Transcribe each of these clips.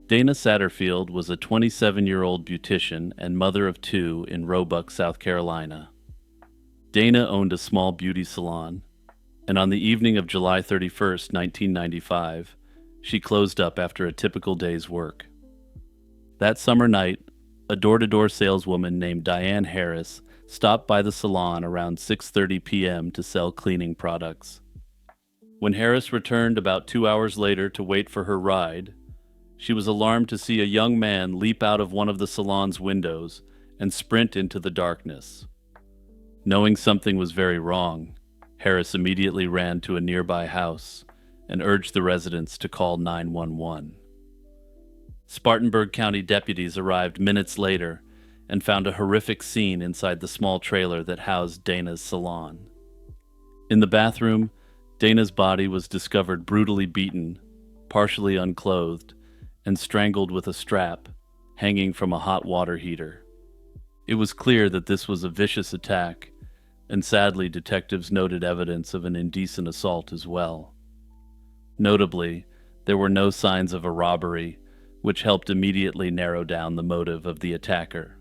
Dana Satterfield was a 27-year-old beautician and mother of two in Roebuck, South Carolina. Dana owned a small beauty salon, and on the evening of July 31st, 1995, she closed up after a typical day's work. That summer night, a door-to-door saleswoman named Diane Harris stopped by the salon around 6:30 p.m. to sell cleaning products. When Harris returned about 2 hours later to wait for her ride, she was alarmed to see a young man leap out of one of the salon's windows and sprint into the darkness. Knowing something was very wrong, Harris immediately ran to a nearby house and urged the residents to call 911. Spartanburg County deputies arrived minutes later and found a horrific scene inside the small trailer that housed Dana's salon. In the bathroom, Dana's body was discovered brutally beaten, partially unclothed, and strangled with a strap hanging from a hot water heater. It was clear that this was a vicious attack, and sadly, detectives noted evidence of an indecent assault as well. Notably, there were no signs of a robbery, which helped immediately narrow down the motive of the attacker.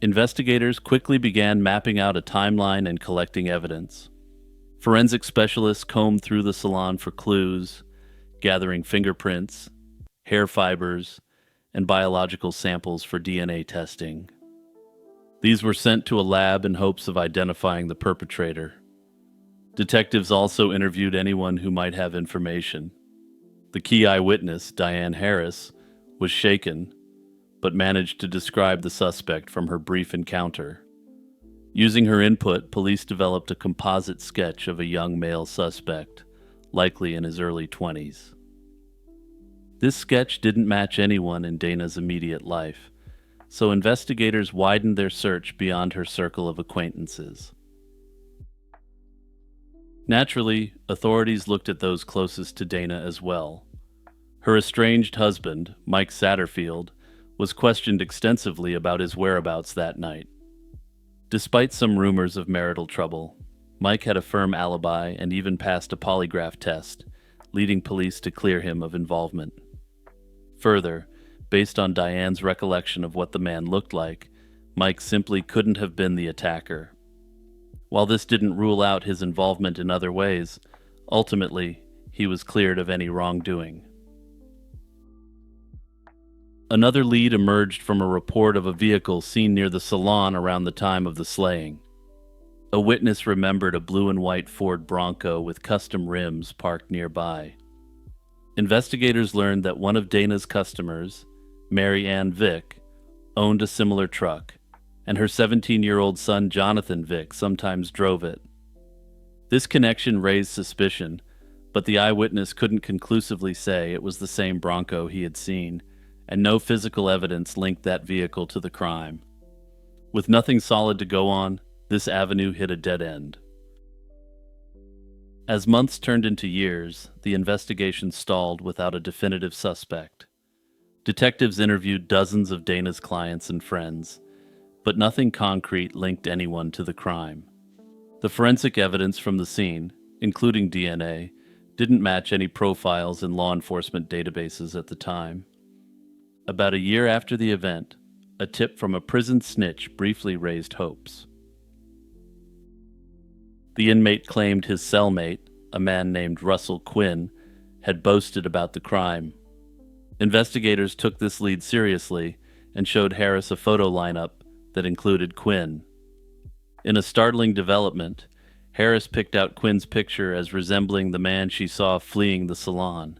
Investigators quickly began mapping out a timeline and collecting evidence. Forensic specialists combed through the salon for clues, gathering fingerprints, hair fibers, and biological samples for DNA testing. These were sent to a lab in hopes of identifying the perpetrator. Detectives also interviewed anyone who might have information. The key eyewitness, Diane Harris, was shaken, but managed to describe the suspect from her brief encounter. Using her input, police developed a composite sketch of a young male suspect, likely in his early 20s. This sketch didn't match anyone in Dana's immediate life, so investigators widened their search beyond her circle of acquaintances. Naturally, authorities looked at those closest to Dana as well. Her estranged husband, Mike Satterfield, was questioned extensively about his whereabouts that night. Despite some rumors of marital trouble, Mike had a firm alibi and even passed a polygraph test, leading police to clear him of involvement. Further, based on Diane's recollection of what the man looked like, Mike simply couldn't have been the attacker. While this didn't rule out his involvement in other ways, ultimately, he was cleared of any wrongdoing. Another lead emerged from a report of a vehicle seen near the salon around the time of the slaying. A witness remembered a blue and white Ford Bronco with custom rims parked nearby. Investigators learned that one of Dana's customers, Mary Ann Vick, owned a similar truck, and her 17-year-old son Jonathan Vick sometimes drove it. This connection raised suspicion, but the eyewitness couldn't conclusively say it was the same Bronco he had seen, and no physical evidence linked that vehicle to the crime. With nothing solid to go on, this avenue hit a dead end. As months turned into years, the investigation stalled without a definitive suspect. Detectives interviewed dozens of Dana's clients and friends, but nothing concrete linked anyone to the crime. The forensic evidence from the scene, including DNA, didn't match any profiles in law enforcement databases at the time. About a year after the event, a tip from a prison snitch briefly raised hopes. The inmate claimed his cellmate, a man named Russell Quinn, had boasted about the crime. Investigators took this lead seriously and showed Harris a photo lineup that included Quinn. In a startling development, Harris picked out Quinn's picture as resembling the man she saw fleeing the salon.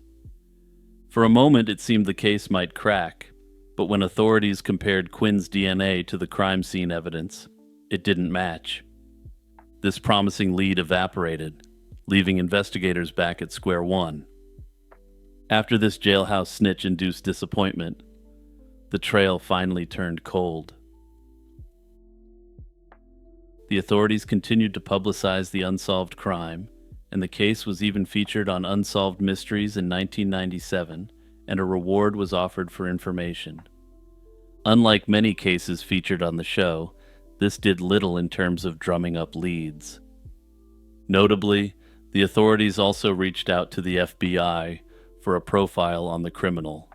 For a moment, it seemed the case might crack, but when authorities compared Quinn's DNA to the crime scene evidence, it didn't match. This promising lead evaporated, leaving investigators back at square one. After this jailhouse snitch-induced disappointment, the trail finally turned cold. The authorities continued to publicize the unsolved crime, and the case was even featured on Unsolved Mysteries in 1997, and a reward was offered for information. Unlike many cases featured on the show, this did little in terms of drumming up leads. Notably, the authorities also reached out to the FBI for a profile on the criminal.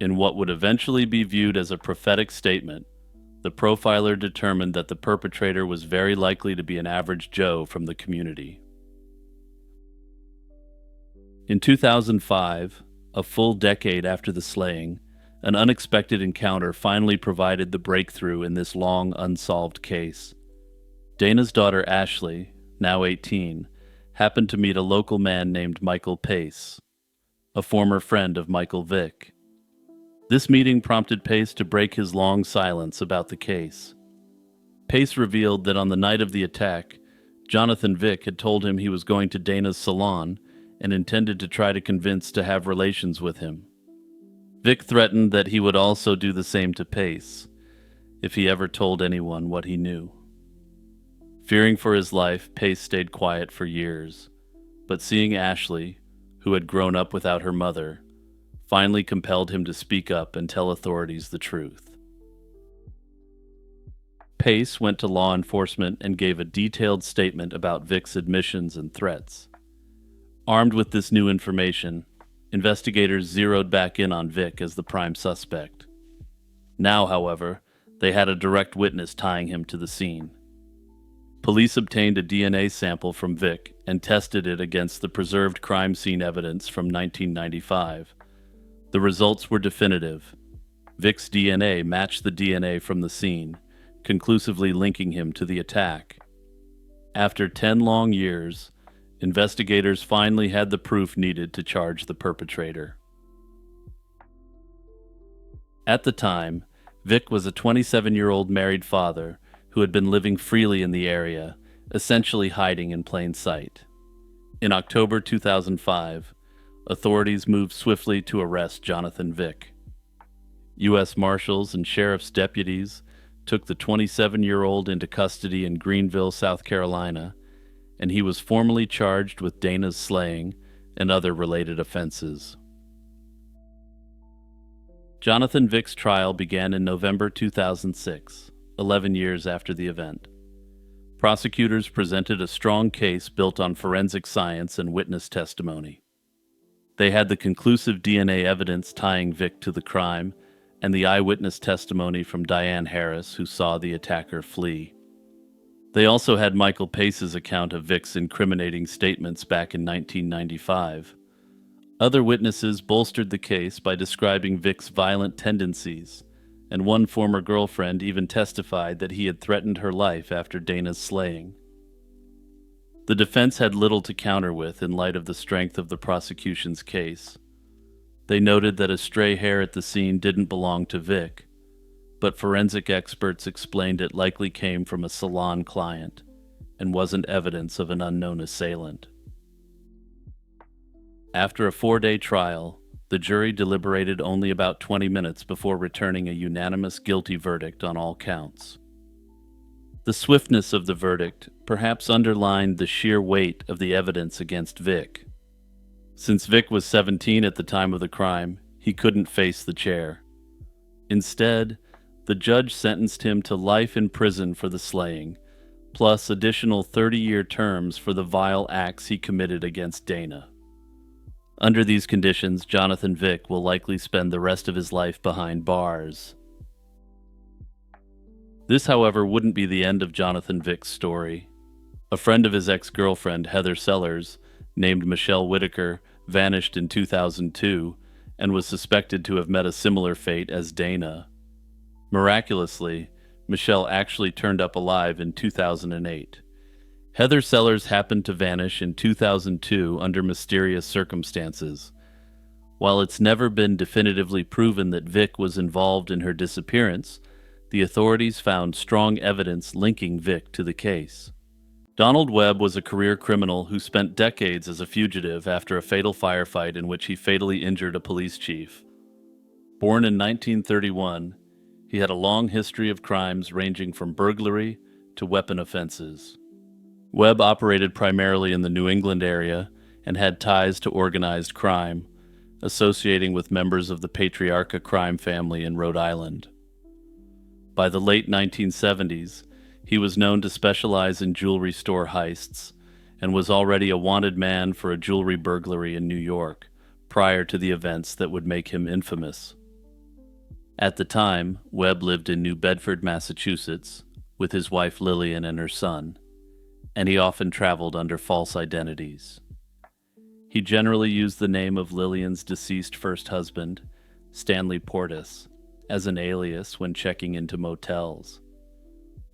In what would eventually be viewed as a prophetic statement, the profiler determined that the perpetrator was very likely to be an average Joe from the community. In 2005, a full decade after the slaying, an unexpected encounter finally provided the breakthrough in this long unsolved case. Dana's daughter Ashley, now 18, happened to meet a local man named Michael Pace, a former friend of Michael Vick. This meeting prompted Pace to break his long silence about the case. Pace revealed that on the night of the attack, Jonathan Vick had told him he was going to Dana's salon and intended to try to convince to have relations with him. Vick threatened that he would also do the same to Pace if he ever told anyone what he knew. Fearing for his life, Pace stayed quiet for years, but seeing Ashley, who had grown up without her mother, finally compelled him to speak up and tell authorities the truth. Pace went to law enforcement and gave a detailed statement about Vick's admissions and threats. Armed with this new information, investigators zeroed back in on Vick as the prime suspect. Now, however, they had a direct witness tying him to the scene. Police obtained a DNA sample from Vick and tested it against the preserved crime scene evidence from 1995. The results were definitive. Vick's DNA matched the DNA from the scene, conclusively linking him to the attack. After 10 long years, investigators finally had the proof needed to charge the perpetrator. At the time, Vick was a 27-year-old married father who had been living freely in the area, essentially hiding in plain sight. In October 2005, authorities moved swiftly to arrest Jonathan Vick. U.S. Marshals and Sheriff's deputies took the 27-year-old into custody in Greenville, South Carolina, and he was formally charged with Dana's slaying and other related offenses. Jonathan Vick's trial began in November 2006, 11 years after the event. Prosecutors presented a strong case built on forensic science and witness testimony. They had the conclusive DNA evidence tying Vick to the crime and the eyewitness testimony from Diane Harris, who saw the attacker flee. They also had Michael Pace's account of Vick's incriminating statements back in 1995. Other witnesses bolstered the case by describing Vick's violent tendencies, and one former girlfriend even testified that he had threatened her life after Dana's slaying. The defense had little to counter with in light of the strength of the prosecution's case. They noted that a stray hair at the scene didn't belong to Vick, but forensic experts explained it likely came from a salon client and wasn't evidence of an unknown assailant. After a 4-day trial, the jury deliberated only about 20 minutes before returning a unanimous guilty verdict on all counts. The swiftness of the verdict perhaps underlined the sheer weight of the evidence against Vick. Since Vick was 17 at the time of the crime, he couldn't face the chair. Instead, the judge sentenced him to life in prison for the slaying, plus additional 30-year terms for the vile acts he committed against Dana. Under these conditions, Jonathan Vick will likely spend the rest of his life behind bars. This, however, wouldn't be the end of Jonathan Vick's story. A friend of his ex-girlfriend, Heather Sellers, named Michelle Whitaker, vanished in 2002 and was suspected to have met a similar fate as Dana. Miraculously, Michelle actually turned up alive in 2008. Heather Sellers happened to vanish in 2002 under mysterious circumstances. While it's never been definitively proven that Vick was involved in her disappearance, the authorities found strong evidence linking Vick to the case. Donald Webb was a career criminal who spent decades as a fugitive after a fatal firefight in which he fatally injured a police chief. Born in 1931, he had a long history of crimes ranging from burglary to weapon offenses. Webb operated primarily in the New England area and had ties to organized crime, associating with members of the Patriarcha crime family in Rhode Island. By the late 1970s, he was known to specialize in jewelry store heists and was already a wanted man for a jewelry burglary in New York, prior to the events that would make him infamous. At the time, Webb lived in New Bedford, Massachusetts, with his wife Lillian and her son, and he often traveled under false identities. He generally used the name of Lillian's deceased first husband, Stanley Portis, as an alias when checking into motels.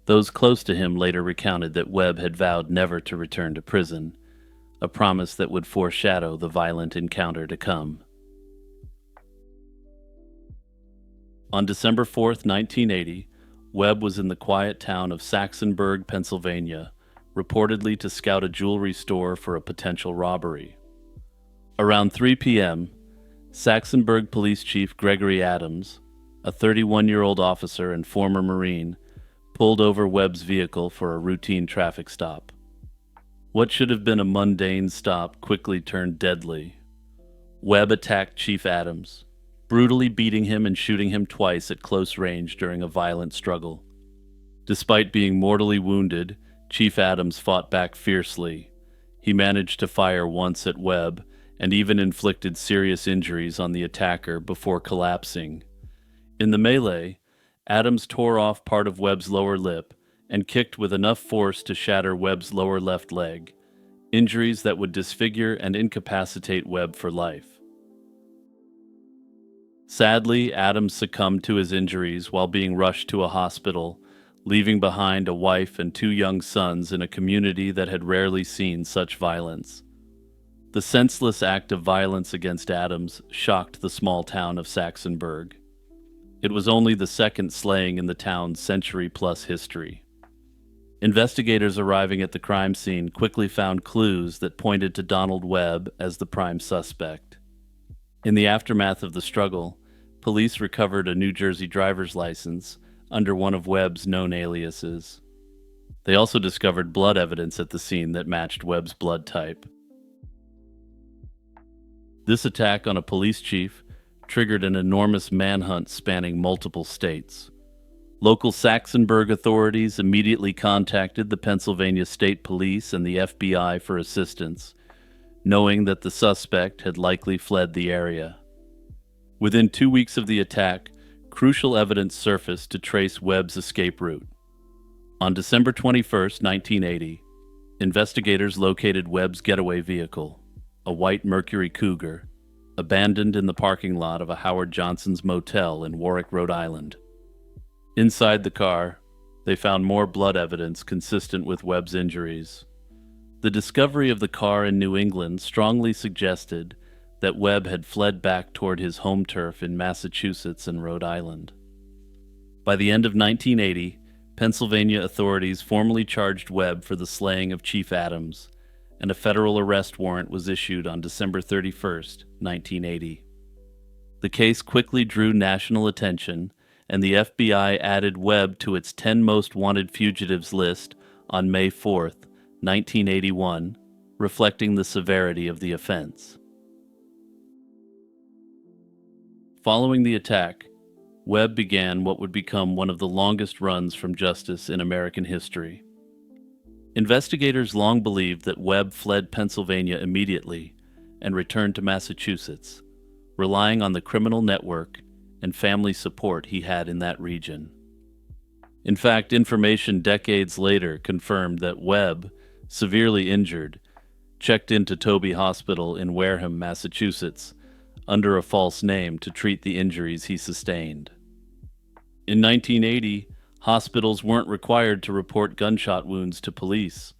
Those close to him later recounted that Webb had vowed never to return to prison, a promise that would foreshadow the violent encounter to come. On December 4th, 1980, Webb was in the quiet town of Saxonburg, Pennsylvania, reportedly to scout a jewelry store for a potential robbery. Around 3 p.m., Saxonburg Police Chief Gregory Adams, a 31-year-old officer and former Marine, pulled over Webb's vehicle for a routine traffic stop. What should have been a mundane stop quickly turned deadly. Webb attacked Chief Adams, brutally beating him and shooting him twice at close range during a violent struggle. Despite being mortally wounded, Chief Adams fought back fiercely. He managed to fire once at Webb and even inflicted serious injuries on the attacker before collapsing. In the melee, Adams tore off part of Webb's lower lip and kicked with enough force to shatter Webb's lower left leg, injuries that would disfigure and incapacitate Webb for life. Sadly, Adams succumbed to his injuries while being rushed to a hospital, leaving behind a wife and 2 young sons in a community that had rarely seen such violence. The senseless act of violence against Adams shocked the small town of Saxonburg. It was only the second slaying in the town's century-plus history. Investigators arriving at the crime scene quickly found clues that pointed to Donald Webb as the prime suspect. In the aftermath of the struggle, police recovered a New Jersey driver's license under one of Webb's known aliases. They also discovered blood evidence at the scene that matched Webb's blood type. This attack on a police chief triggered an enormous manhunt spanning multiple states. Local Saxonburg authorities immediately contacted the Pennsylvania State Police and the FBI for assistance, knowing that the suspect had likely fled the area. Within 2 weeks of the attack, crucial evidence surfaced to trace Webb's escape route. On December 21, 1980, investigators located Webb's getaway vehicle, a white Mercury Cougar, abandoned in the parking lot of a Howard Johnson's motel in Warwick, Rhode Island. Inside the car, they found more blood evidence consistent with Webb's injuries. The discovery of the car in New England strongly suggested that Webb had fled back toward his home turf in Massachusetts and Rhode Island. By the end of 1980, Pennsylvania authorities formally charged Webb for the slaying of Chief Adams, and a federal arrest warrant was issued on December 31, 1980. The case quickly drew national attention, and the FBI added Webb to its 10 most wanted fugitives list on May 4, 1981, reflecting the severity of the offense. Following the attack, Webb began what would become one of the longest runs from justice in American history. Investigators long believed that Webb fled Pennsylvania immediately and returned to Massachusetts, relying on the criminal network and family support he had in that region. In fact, information decades later confirmed that Webb, severely injured, checked into Toby Hospital in Wareham, Massachusetts, under a false name to treat the injuries he sustained. In 1980, hospitals weren't required to report gunshot wounds to police,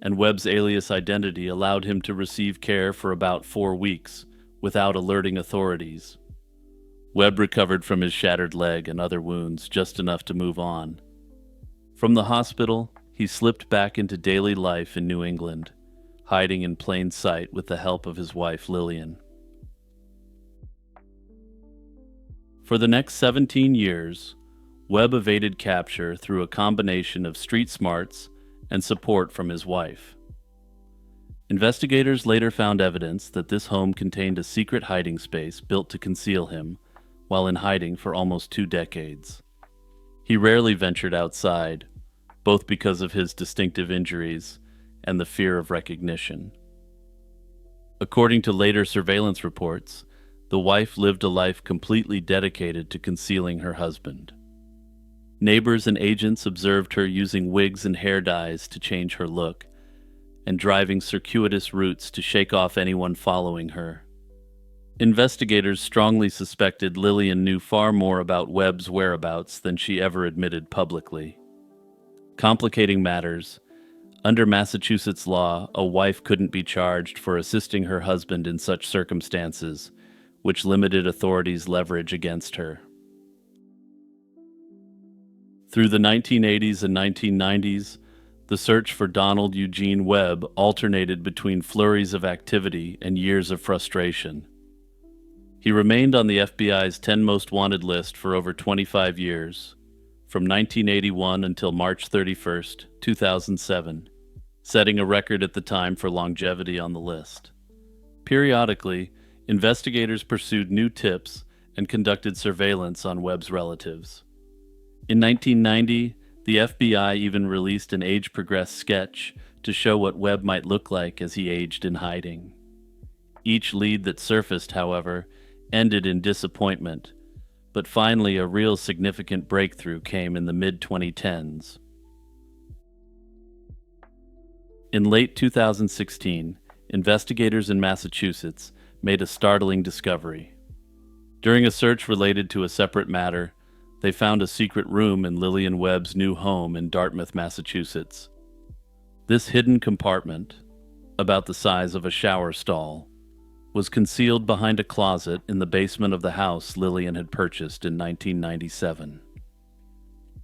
and Webb's alias identity allowed him to receive care for about 4 weeks without alerting authorities. Webb recovered from his shattered leg and other wounds just enough to move on. From the hospital, he slipped back into daily life in New England, hiding in plain sight with the help of his wife Lillian. For the next 17 years, Webb evaded capture through a combination of street smarts and support from his wife. Investigators later found evidence that this home contained a secret hiding space built to conceal him while in hiding for almost 2 decades. He rarely ventured outside, both because of his distinctive injuries and the fear of recognition. According to later surveillance reports, the wife lived a life completely dedicated to concealing her husband. Neighbors and agents observed her using wigs and hair dyes to change her look, and driving circuitous routes to shake off anyone following her. Investigators strongly suspected Lillian knew far more about Webb's whereabouts than she ever admitted publicly. Complicating matters, under Massachusetts law, a wife couldn't be charged for assisting her husband in such circumstances, which limited authorities' leverage against her. Through the 1980s and 1990s, the search for Donald Eugene Webb alternated between flurries of activity and years of frustration. He remained on the FBI's 10 Most Wanted list for over 25 years, from 1981 until March 31, 2007, setting a record at the time for longevity on the list. Periodically, investigators pursued new tips and conducted surveillance on Webb's relatives. In 1990, the FBI even released an age-progressed sketch to show what Webb might look like as he aged in hiding. Each lead that surfaced, however, ended in disappointment, but finally a real significant breakthrough came in the mid-2010s. In late 2016, investigators in Massachusetts made a startling discovery. During a search related to a separate matter, they found a secret room in Lillian Webb's new home in Dartmouth, Massachusetts. This hidden compartment, about the size of a shower stall, was concealed behind a closet in the basement of the house Lillian had purchased in 1997.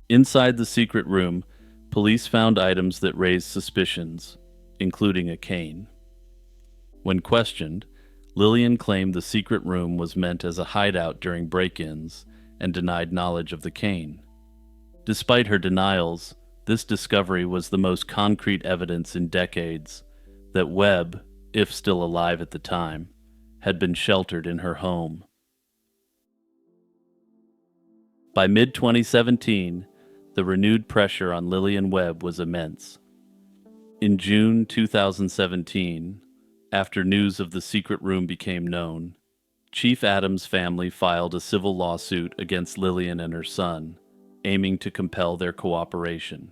Inside the secret room, police found items that raised suspicions, including a cane. When questioned, Lillian claimed the secret room was meant as a hideout during break-ins and denied knowledge of the cane. Despite her denials, this discovery was the most concrete evidence in decades that Webb, if still alive at the time, had been sheltered in her home. By mid-2017, the renewed pressure on Lillian Webb was immense. In June 2017, after news of the secret room became known, Chief Adams' family filed a civil lawsuit against Lillian and her son, aiming to compel their cooperation.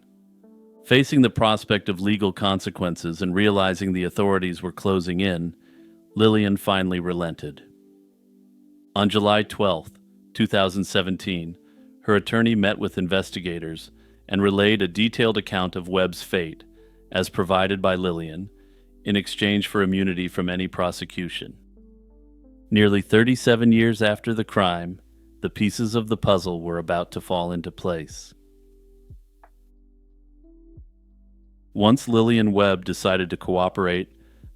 Facing the prospect of legal consequences and realizing the authorities were closing in, Lillian finally relented. On July 12, 2017, her attorney met with investigators and relayed a detailed account of Webb's fate, as provided by Lillian, in exchange for immunity from any prosecution. Nearly 37 years after the crime, the pieces of the puzzle were about to fall into place. Once Lillian Webb decided to cooperate,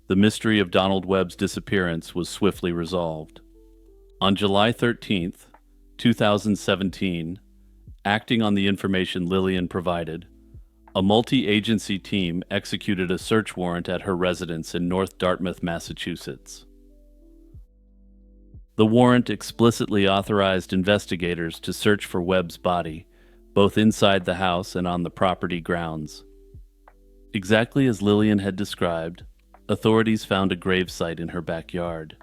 the mystery of Donald Webb's disappearance was swiftly resolved. On July 13, 2017, acting on the information Lillian provided, a multi-agency team executed a search warrant at her residence in North Dartmouth, Massachusetts. The warrant explicitly authorized investigators to search for Webb's body, both inside the house and on the property grounds. Exactly as Lillian had described, authorities found a gravesite in her backyard.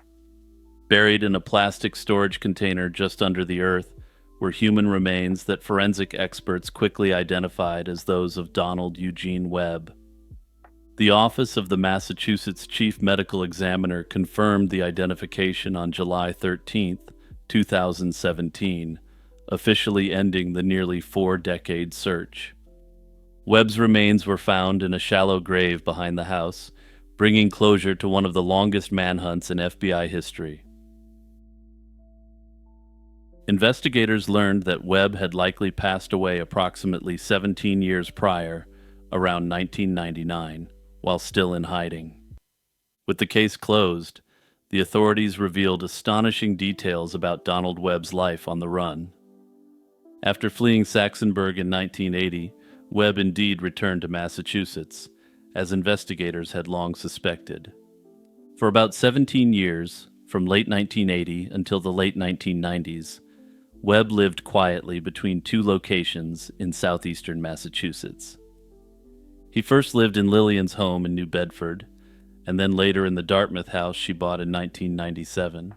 Buried in a plastic storage container just under the earth were human remains that forensic experts quickly identified as those of Donald Eugene Webb. The Office of the Massachusetts Chief Medical Examiner confirmed the identification on July 13, 2017, officially ending the nearly 4-decade search. Webb's remains were found in a shallow grave behind the house, bringing closure to one of the longest manhunts in FBI history. Investigators learned that Webb had likely passed away approximately 17 years prior, around 1999, while still in hiding. With the case closed, the authorities revealed astonishing details about Donald Webb's life on the run. After fleeing Saxonburg in 1980, Webb indeed returned to Massachusetts, as investigators had long suspected. For about 17 years, from late 1980 until the late 1990s, Webb lived quietly between two locations in southeastern Massachusetts. He first lived in Lillian's home in New Bedford, and then later in the Dartmouth house she bought in 1997.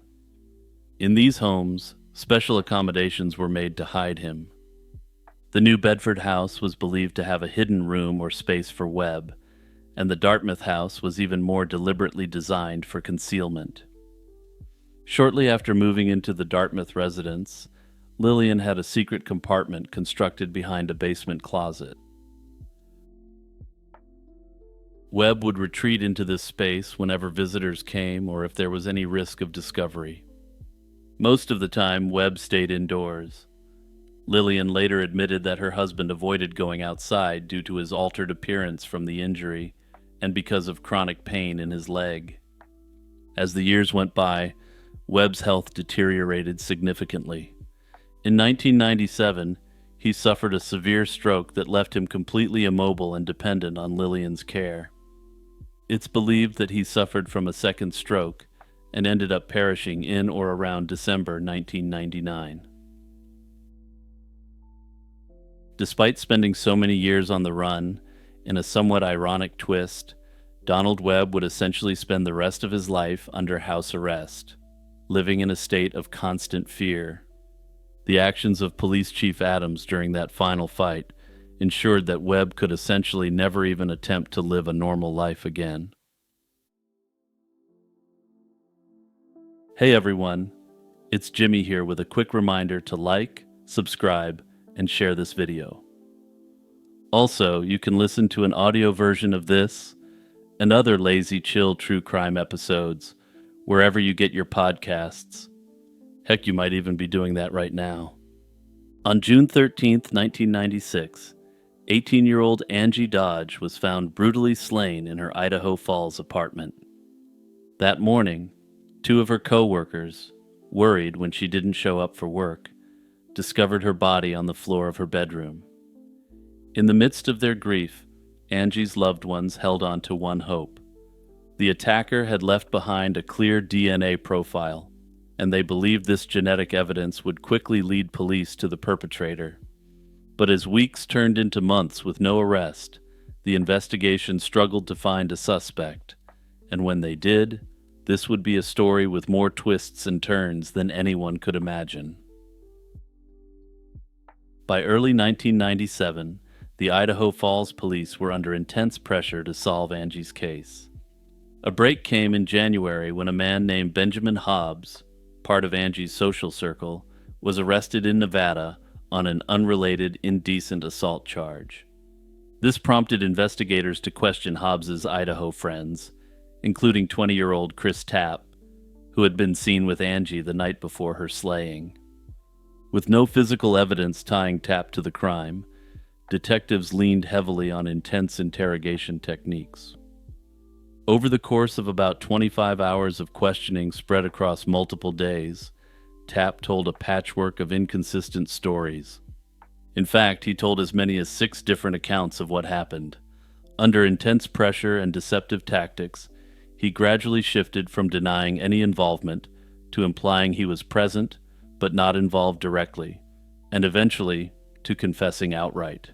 In these homes, special accommodations were made to hide him. The New Bedford house was believed to have a hidden room or space for Webb, and the Dartmouth house was even more deliberately designed for concealment. Shortly after moving into the Dartmouth residence, Lillian had a secret compartment constructed behind a basement closet. Webb would retreat into this space whenever visitors came or if there was any risk of discovery. Most of the time, Webb stayed indoors. Lillian later admitted that her husband avoided going outside due to his altered appearance from the injury and because of chronic pain in his leg. As the years went by, Webb's health deteriorated significantly. In 1997, he suffered a severe stroke that left him completely immobile and dependent on Lillian's care. It's believed that he suffered from a second stroke and ended up perishing in or around December 1999. Despite spending so many years on the run, in a somewhat ironic twist, Donald Webb would essentially spend the rest of his life under house arrest, living in a state of constant fear. The actions of Police Chief Adams during that final fight ensured that Webb could essentially never even attempt to live a normal life again. Hey everyone, it's Jimmy here with a quick reminder to like, subscribe, and share this video. Also, you can listen to an audio version of this and other lazy, chill true crime episodes wherever you get your podcasts. Heck, you might even be doing that right now. On June 13th, 1996, 18-year-old Angie Dodge was found brutally slain in her Idaho Falls apartment. That morning, two of her co-workers, worried when she didn't show up for work, discovered her body on the floor of her bedroom. In the midst of their grief, Angie's loved ones held on to one hope. The attacker had left behind a clear DNA profile, and they believed this genetic evidence would quickly lead police to the perpetrator. But as weeks turned into months with no arrest, the investigation struggled to find a suspect, and when they did, this would be a story with more twists and turns than anyone could imagine. By early 1997, the Idaho Falls police were under intense pressure to solve Angie's case. A break came in January when a man named Benjamin Hobbs, part of Angie's social circle, was arrested in Nevada on an unrelated indecent assault charge. This prompted investigators to question Hobbs's Idaho friends, including 20-year-old Chris Tapp, who had been seen with Angie the night before her slaying. With no physical evidence tying Tapp to the crime, detectives leaned heavily on intense interrogation techniques. Over the course of about 25 hours of questioning spread across multiple days, Tapp told a patchwork of inconsistent stories. In fact, he told as many as 6 different accounts of what happened. Under intense pressure and deceptive tactics, he gradually shifted from denying any involvement to implying he was present but not involved directly, and eventually to confessing outright.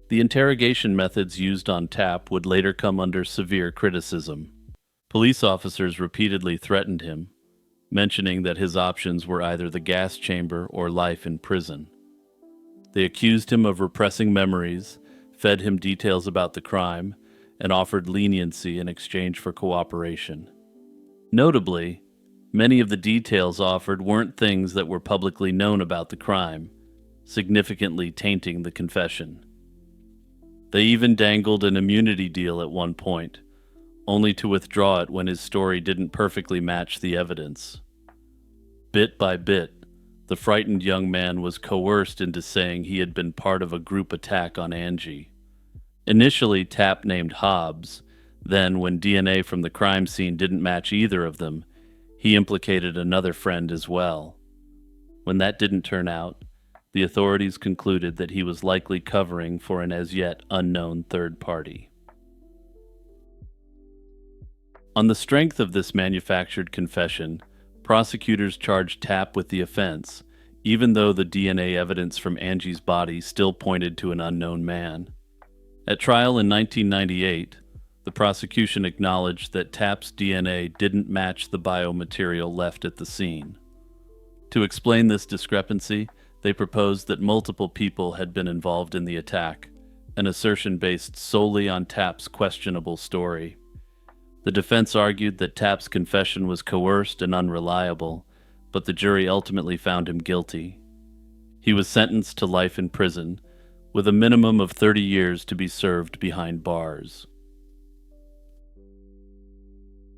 The interrogation methods used on Tapp would later come under severe criticism. Police officers repeatedly threatened him, mentioning that his options were either the gas chamber or life in prison. They accused him of repressing memories, fed him details about the crime, and offered leniency in exchange for cooperation. Notably, many of the details offered weren't things that were publicly known about the crime, significantly tainting the confession. They even dangled an immunity deal at one point, only to withdraw it when his story didn't perfectly match the evidence. Bit by bit, the frightened young man was coerced into saying he had been part of a group attack on Angie. Initially, Tapp named Hobbs. Then, when DNA from the crime scene didn't match either of them, he implicated another friend as well. When that didn't turn out, the authorities concluded that he was likely covering for an as yet unknown third party. On the strength of this manufactured confession, prosecutors charged Tapp with the offense, even though the DNA evidence from Angie's body still pointed to an unknown man. At trial in 1998, The prosecution acknowledged that Tapp's DNA didn't match the biomaterial left at the scene. To explain this discrepancy, they proposed that multiple people had been involved in the attack, an assertion based solely on Tapp's questionable story. The defense argued that Tapp's confession was coerced and unreliable, but the jury ultimately found him guilty. He was sentenced to life in prison, with a minimum of 30 years to be served behind bars.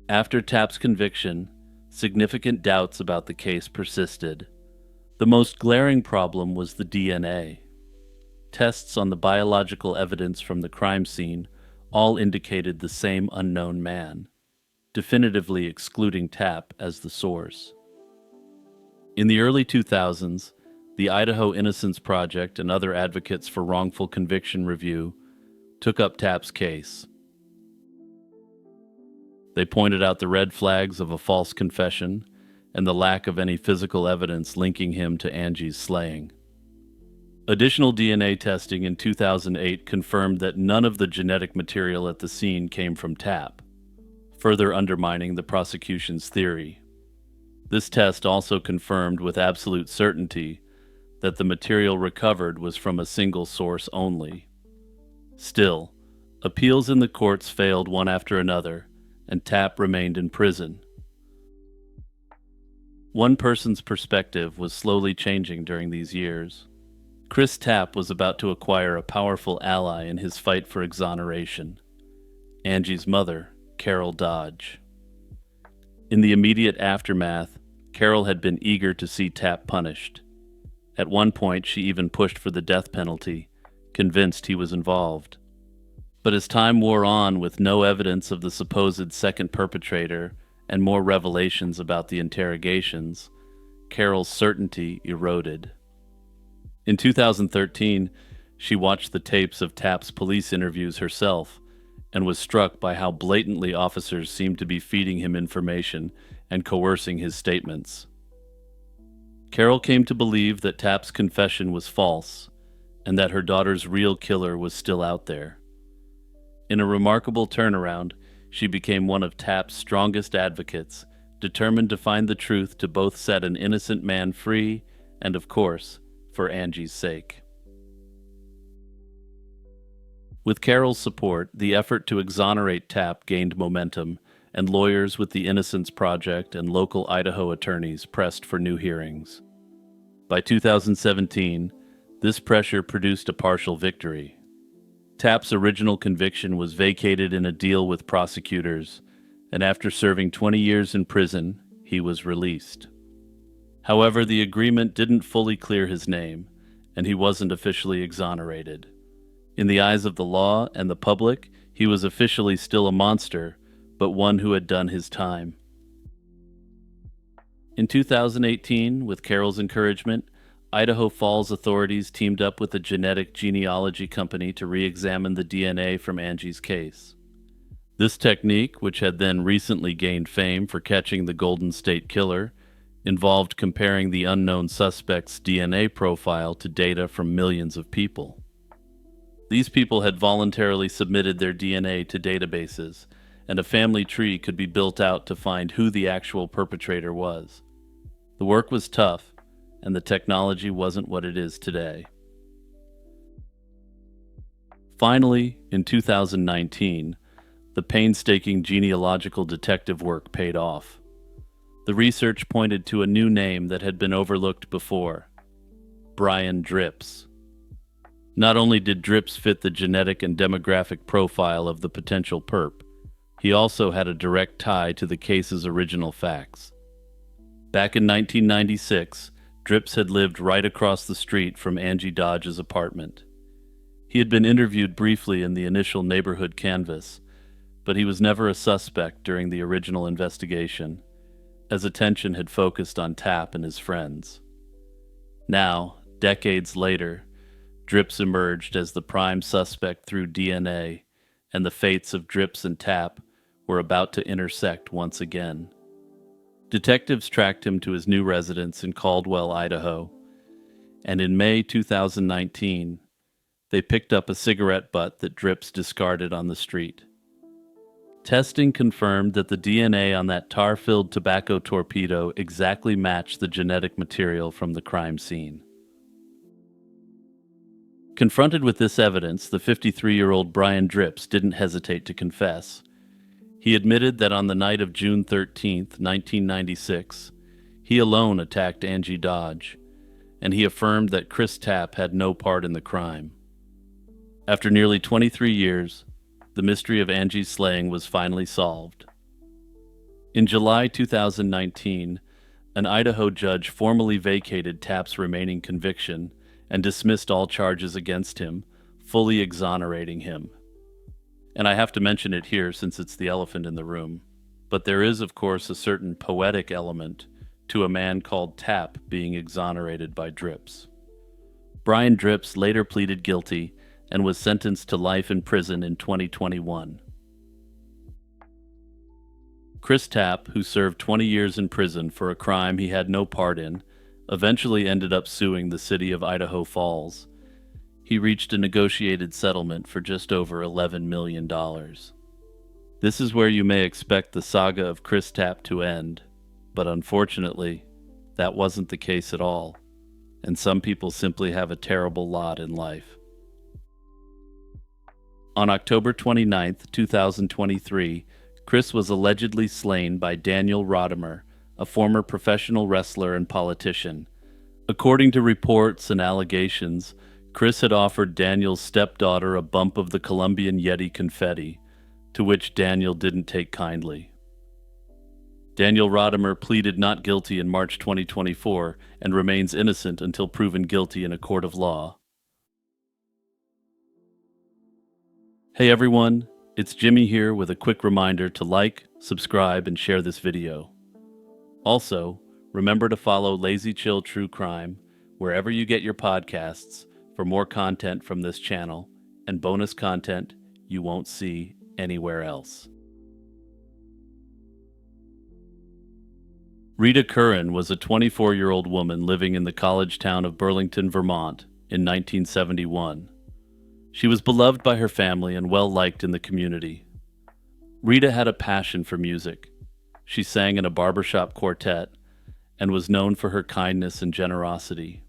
After Tapp's conviction, significant doubts about the case persisted. The most glaring problem was the DNA. Tests on the biological evidence from the crime scene all indicated the same unknown man, definitively excluding Tapp as the source. In the early 2000s, the Idaho Innocence Project and other advocates for wrongful conviction review took up Tapp's case. They pointed out the red flags of a false confession and the lack of any physical evidence linking him to Angie's slaying. Additional DNA testing in 2008 confirmed that none of the genetic material at the scene came from Tapp, further undermining the prosecution's theory. This test also confirmed with absolute certainty that the material recovered was from a single source only. Still, appeals in the courts failed one after another, and Tapp remained in prison. One person's perspective was slowly changing during these years. Chris Tapp was about to acquire a powerful ally in his fight for exoneration: Angie's mother, Carol Dodge. In the immediate aftermath, Carol had been eager to see Tapp punished. At one point, she even pushed for the death penalty, convinced he was involved. But as time wore on with no evidence of the supposed second perpetrator and more revelations about the interrogations, Carol's certainty eroded. In 2013, she watched the tapes of Tapp's police interviews herself and was struck by how blatantly officers seemed to be feeding him information and coercing his statements. Carol came to believe that Tapp's confession was false and that her daughter's real killer was still out there. In a remarkable turnaround, she became one of Tapp's strongest advocates, determined to find the truth to both set an innocent man free and, of course, for Angie's sake. With Carol's support, the effort to exonerate Tapp gained momentum, and lawyers with the Innocence Project and local Idaho attorneys pressed for new hearings. By 2017, this pressure produced a partial victory. Tapp's original conviction was vacated in a deal with prosecutors, and after serving 20 years in prison, he was released. However, the agreement didn't fully clear his name, and he wasn't officially exonerated. In the eyes of the law and the public, he was officially still a monster, but one who had done his time. In 2018, with Carol's encouragement, Idaho Falls authorities teamed up with a genetic genealogy company to re-examine the DNA from Angie's case. This technique, which had then recently gained fame for catching the Golden State Killer, involved comparing the unknown suspect's DNA profile to data from millions of people. These people had voluntarily submitted their DNA to databases, and a family tree could be built out to find who the actual perpetrator was. The work was tough, and the technology wasn't what it is today. Finally, in 2019, the painstaking genealogical detective work paid off. The research pointed to a new name that had been overlooked before: Brian Drips. Not only did Drips fit the genetic and demographic profile of the potential perp, he also had a direct tie to the case's original facts. Back in 1996, Drips had lived right across the street from Angie Dodge's apartment. He had been interviewed briefly in the initial neighborhood canvass, but he was never a suspect during the original investigation, as attention had focused on Tapp and his friends. Now, decades later, Drips emerged as the prime suspect through DNA, and the fates of Drips and Tapp were about to intersect once again. Detectives tracked him to his new residence in Caldwell, Idaho, and in May 2019, they picked up a cigarette butt that Drips discarded on the street. Testing confirmed that the DNA on that tar-filled tobacco torpedo exactly matched the genetic material from the crime scene. Confronted with this evidence, the 53-year-old Brian Dripps didn't hesitate to confess. He admitted that on the night of June 13, 1996, he alone attacked Angie Dodge, and he affirmed that Chris Tapp had no part in the crime. After nearly 23 years, the mystery of Angie's slaying was finally solved. In July 2019, an Idaho judge formally vacated Tapp's remaining conviction and dismissed all charges against him, fully exonerating him. And I have to mention it here since it's the elephant in the room. But there is, of course, a certain poetic element to a man called Tapp being exonerated by Dripps. Brian Dripps later pleaded guilty and was sentenced to life in prison in 2021. Chris Tapp, who served 20 years in prison for a crime he had no part in, eventually ended up suing the city of Idaho Falls. He reached a negotiated settlement for just over $11 million. This is where you may expect the saga of Chris Tapp to end, but unfortunately, that wasn't the case at all, and some people simply have a terrible lot in life. On October 29, 2023, Chris was allegedly slain by Daniel Rodimer, a former professional wrestler and politician. According to reports and allegations, Chris had offered Daniel's stepdaughter a bump of the Colombian Yeti confetti, to which Daniel didn't take kindly. Daniel Rodimer pleaded not guilty in March 2024 and remains innocent until proven guilty in a court of law. Hey everyone, it's Jimmy here with a quick reminder to like, subscribe, and share this video. Also, remember to follow Lazy Chill True Crime wherever you get your podcasts for more content from this channel and bonus content you won't see anywhere else. Rita Curran was a 24-year-old woman living in the college town of Burlington, Vermont in 1971. She was beloved by her family and well-liked in the community. Rita had a passion for music. She sang in a barbershop quartet and was known for her kindness and generosity.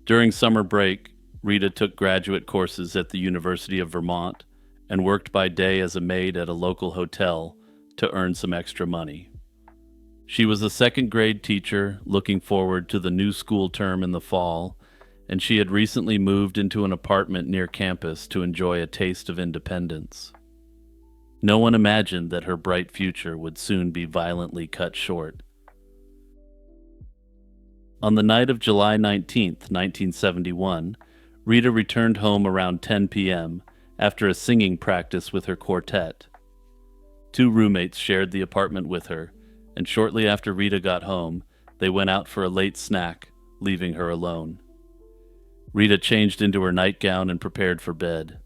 During summer break, Rita took graduate courses at the University of Vermont and worked by day as a maid at a local hotel to earn some extra money. She was a second-grade teacher looking forward to the new school term in the fall, and she had recently moved into an apartment near campus to enjoy a taste of independence. No one imagined that her bright future would soon be violently cut short. On the night of July 19, 1971, Rita returned home around 10 p.m. after a singing practice with her quartet. Two roommates shared the apartment with her, and shortly after Rita got home, they went out for a late snack, leaving her alone. Rita changed into her nightgown and prepared for bed.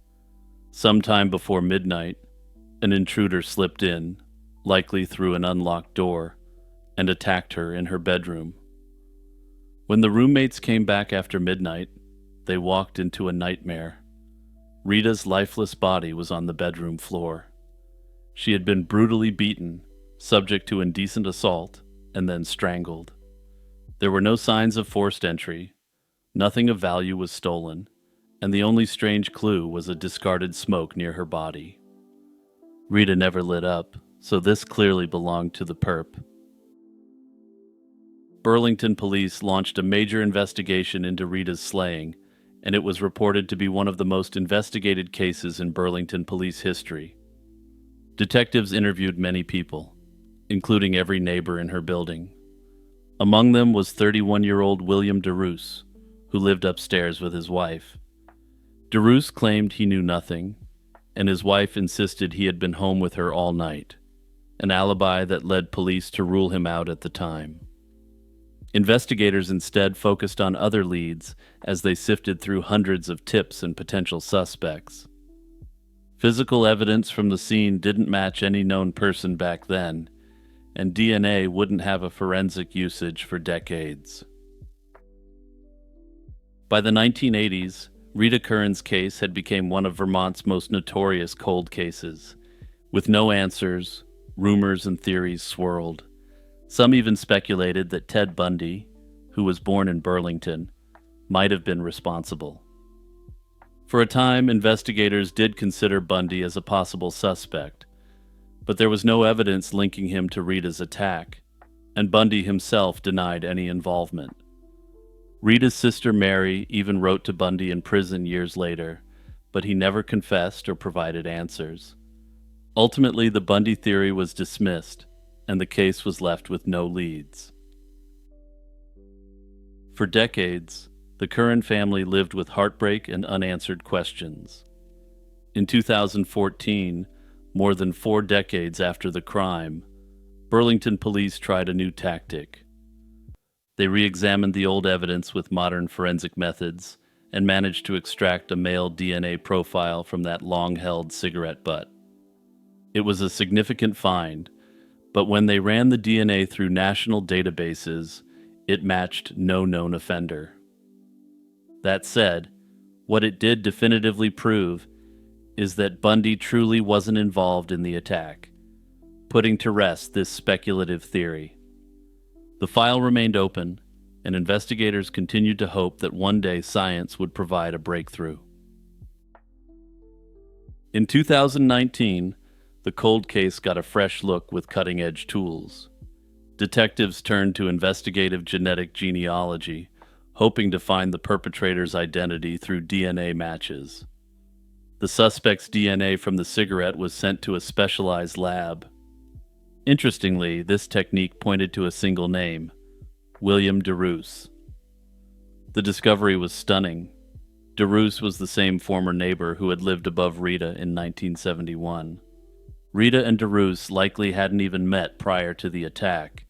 Sometime before midnight, an intruder slipped in, likely through an unlocked door, and attacked her in her bedroom. When the roommates came back after midnight, they walked into a nightmare. Rita's lifeless body was on the bedroom floor. She had been brutally beaten, subject to indecent assault, and then strangled. There were no signs of forced entry. Nothing of value was stolen, and the only strange clue was a discarded smoke near her body. Rita never lit up, so this clearly belonged to the perp. Burlington police launched a major investigation into Rita's slaying, and it was reported to be one of the most investigated cases in Burlington police history. Detectives interviewed many people, including every neighbor in her building. Among them was 31-year-old William DeRoos, who lived upstairs with his wife. DeRoos claimed he knew nothing, and his wife insisted he had been home with her all night, an alibi that led police to rule him out at the time. Investigators instead focused on other leads as they sifted through hundreds of tips and potential suspects. Physical evidence from the scene didn't match any known person back then, and DNA wouldn't have a forensic usage for decades. By the 1980s, Rita Curran's case had become one of Vermont's most notorious cold cases. With no answers, rumors and theories swirled. Some even speculated that Ted Bundy, who was born in Burlington, might have been responsible. For a time, investigators did consider Bundy as a possible suspect, but there was no evidence linking him to Rita's attack, and Bundy himself denied any involvement. Rita's sister Mary even wrote to Bundy in prison years later, but he never confessed or provided answers. Ultimately, the Bundy theory was dismissed, and the case was left with no leads. For decades, the Curran family lived with heartbreak and unanswered questions. In 2014, more than 4 decades after the crime, Burlington police tried a new tactic. They re-examined the old evidence with modern forensic methods and managed to extract a male DNA profile from that long-held cigarette butt. It was a significant find, but when they ran the DNA through national databases, it matched no known offender. That said, what it did definitively prove is that Bundy truly wasn't involved in the attack, putting to rest this speculative theory. The file remained open, and investigators continued to hope that one day science would provide a breakthrough. In 2019, the cold case got a fresh look with cutting-edge tools. Detectives turned to investigative genetic genealogy, hoping to find the perpetrator's identity through DNA matches. The suspect's DNA from the cigarette was sent to a specialized lab. Interestingly, this technique pointed to a single name, William DeRoos. The discovery was stunning. DeRoos was the same former neighbor who had lived above Rita in 1971. Rita and DeRoos likely hadn't even met prior to the attack,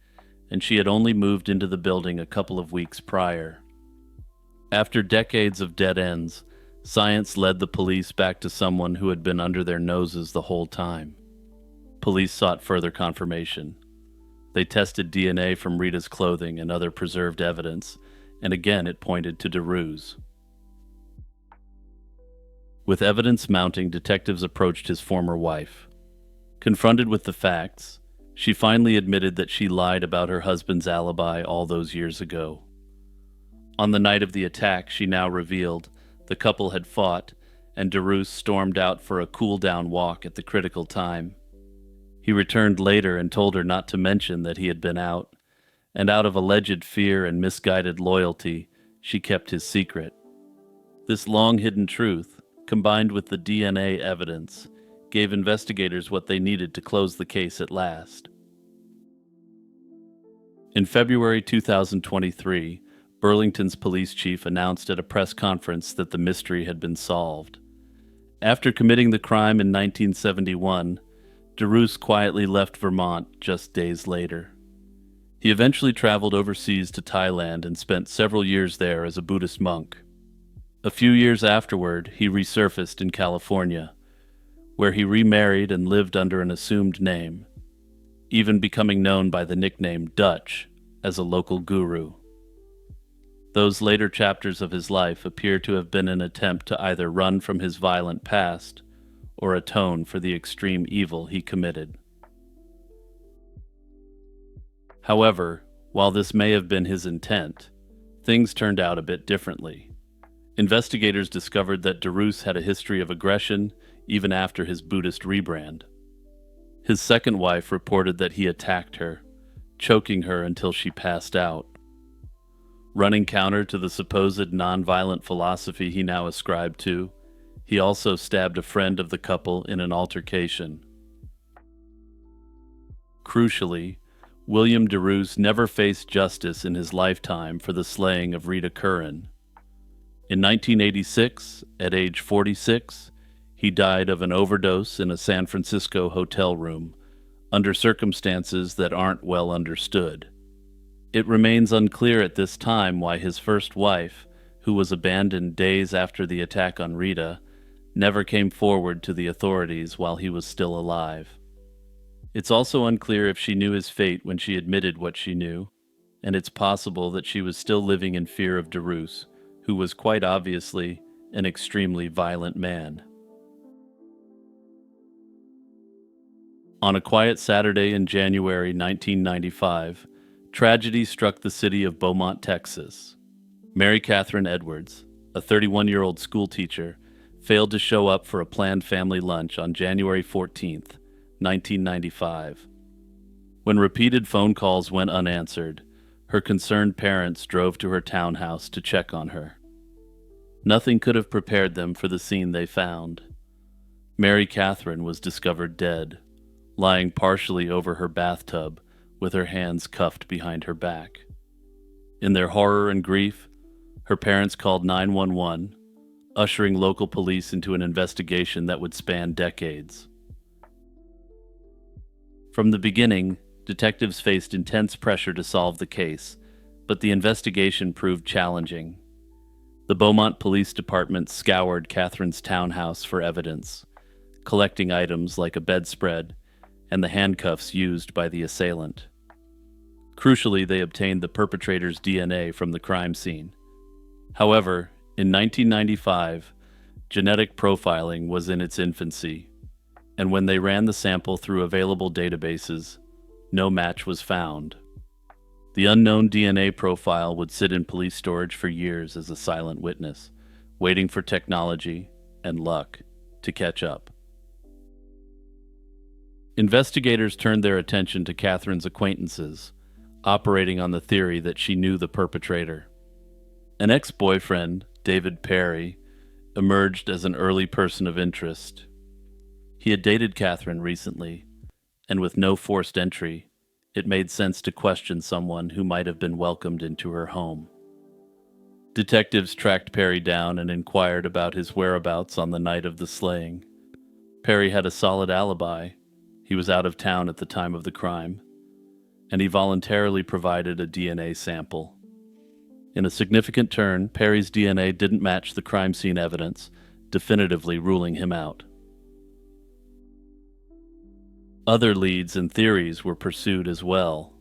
and she had only moved into the building a couple of weeks prior. After decades of dead ends, science led the police back to someone who had been under their noses the whole time. Police sought further confirmation. They tested DNA from Rita's clothing and other preserved evidence, and again it pointed to DeRoos. With evidence mounting, detectives approached his former wife. Confronted with the facts, she finally admitted that she lied about her husband's alibi all those years ago. On the night of the attack, she now revealed, the couple had fought, and DeRoos stormed out for a cool-down walk at the critical time. He returned later and told her not to mention that he had been out, and out of alleged fear and misguided loyalty, she kept his secret. This long-hidden truth, combined with the DNA evidence, gave investigators what they needed to close the case at last. In February 2023, Burlington's police chief announced at a press conference that the mystery had been solved. After committing the crime in 1971, DeRoos quietly left Vermont just days later. He eventually traveled overseas to Thailand and spent several years there as a Buddhist monk. A few years afterward, he resurfaced in California, where he remarried and lived under an assumed name, even becoming known by the nickname Dutch as a local guru. Those later chapters of his life appear to have been an attempt to either run from his violent past or atone for the extreme evil he committed. However, while this may have been his intent, things turned out a bit differently. Investigators discovered that DeRoos had a history of aggression even after his Buddhist rebrand. His second wife reported that he attacked her, choking her until she passed out. Running counter to the supposed nonviolent philosophy he now ascribed to, he also stabbed a friend of the couple in an altercation. Crucially, William DeRoos never faced justice in his lifetime for the slaying of Rita Curran. In 1986, at age 46, he died of an overdose in a San Francisco hotel room, under circumstances that aren't well understood. It remains unclear at this time why his first wife, who was abandoned days after the attack on Rita, never came forward to the authorities while he was still alive. It's also unclear if she knew his fate when she admitted what she knew, and it's possible that she was still living in fear of DeRoos, who was quite obviously an extremely violent man. On a quiet Saturday in January 1995, tragedy struck the city of Beaumont, Texas. Mary Catherine Edwards, a 31-year-old schoolteacher, failed to show up for a planned family lunch on January 14th, 1995. When repeated phone calls went unanswered, her concerned parents drove to her townhouse to check on her. Nothing could have prepared them for the scene they found. Mary Catherine was discovered dead, lying partially over her bathtub with her hands cuffed behind her back. In their horror and grief, her parents called 911, ushering local police into an investigation that would span decades. From the beginning, detectives faced intense pressure to solve the case, but the investigation proved challenging. The Beaumont Police Department scoured Catherine's townhouse for evidence, collecting items like a bedspread and the handcuffs used by the assailant. Crucially, they obtained the perpetrator's DNA from the crime scene. However, in 1995, genetic profiling was in its infancy, and when they ran the sample through available databases, no match was found. The unknown DNA profile would sit in police storage for years as a silent witness, waiting for technology and luck to catch up. Investigators turned their attention to Catherine's acquaintances, operating on the theory that she knew the perpetrator. An ex-boyfriend, David Perry, emerged as an early person of interest. He had dated Catherine recently, and with no forced entry, it made sense to question someone who might have been welcomed into her home. Detectives tracked Perry down and inquired about his whereabouts on the night of the slaying. Perry had a solid alibi. He was out of town at the time of the crime, and he voluntarily provided a DNA sample. In a significant turn, Perry's DNA didn't match the crime scene evidence, definitively ruling him out. Other leads and theories were pursued as well.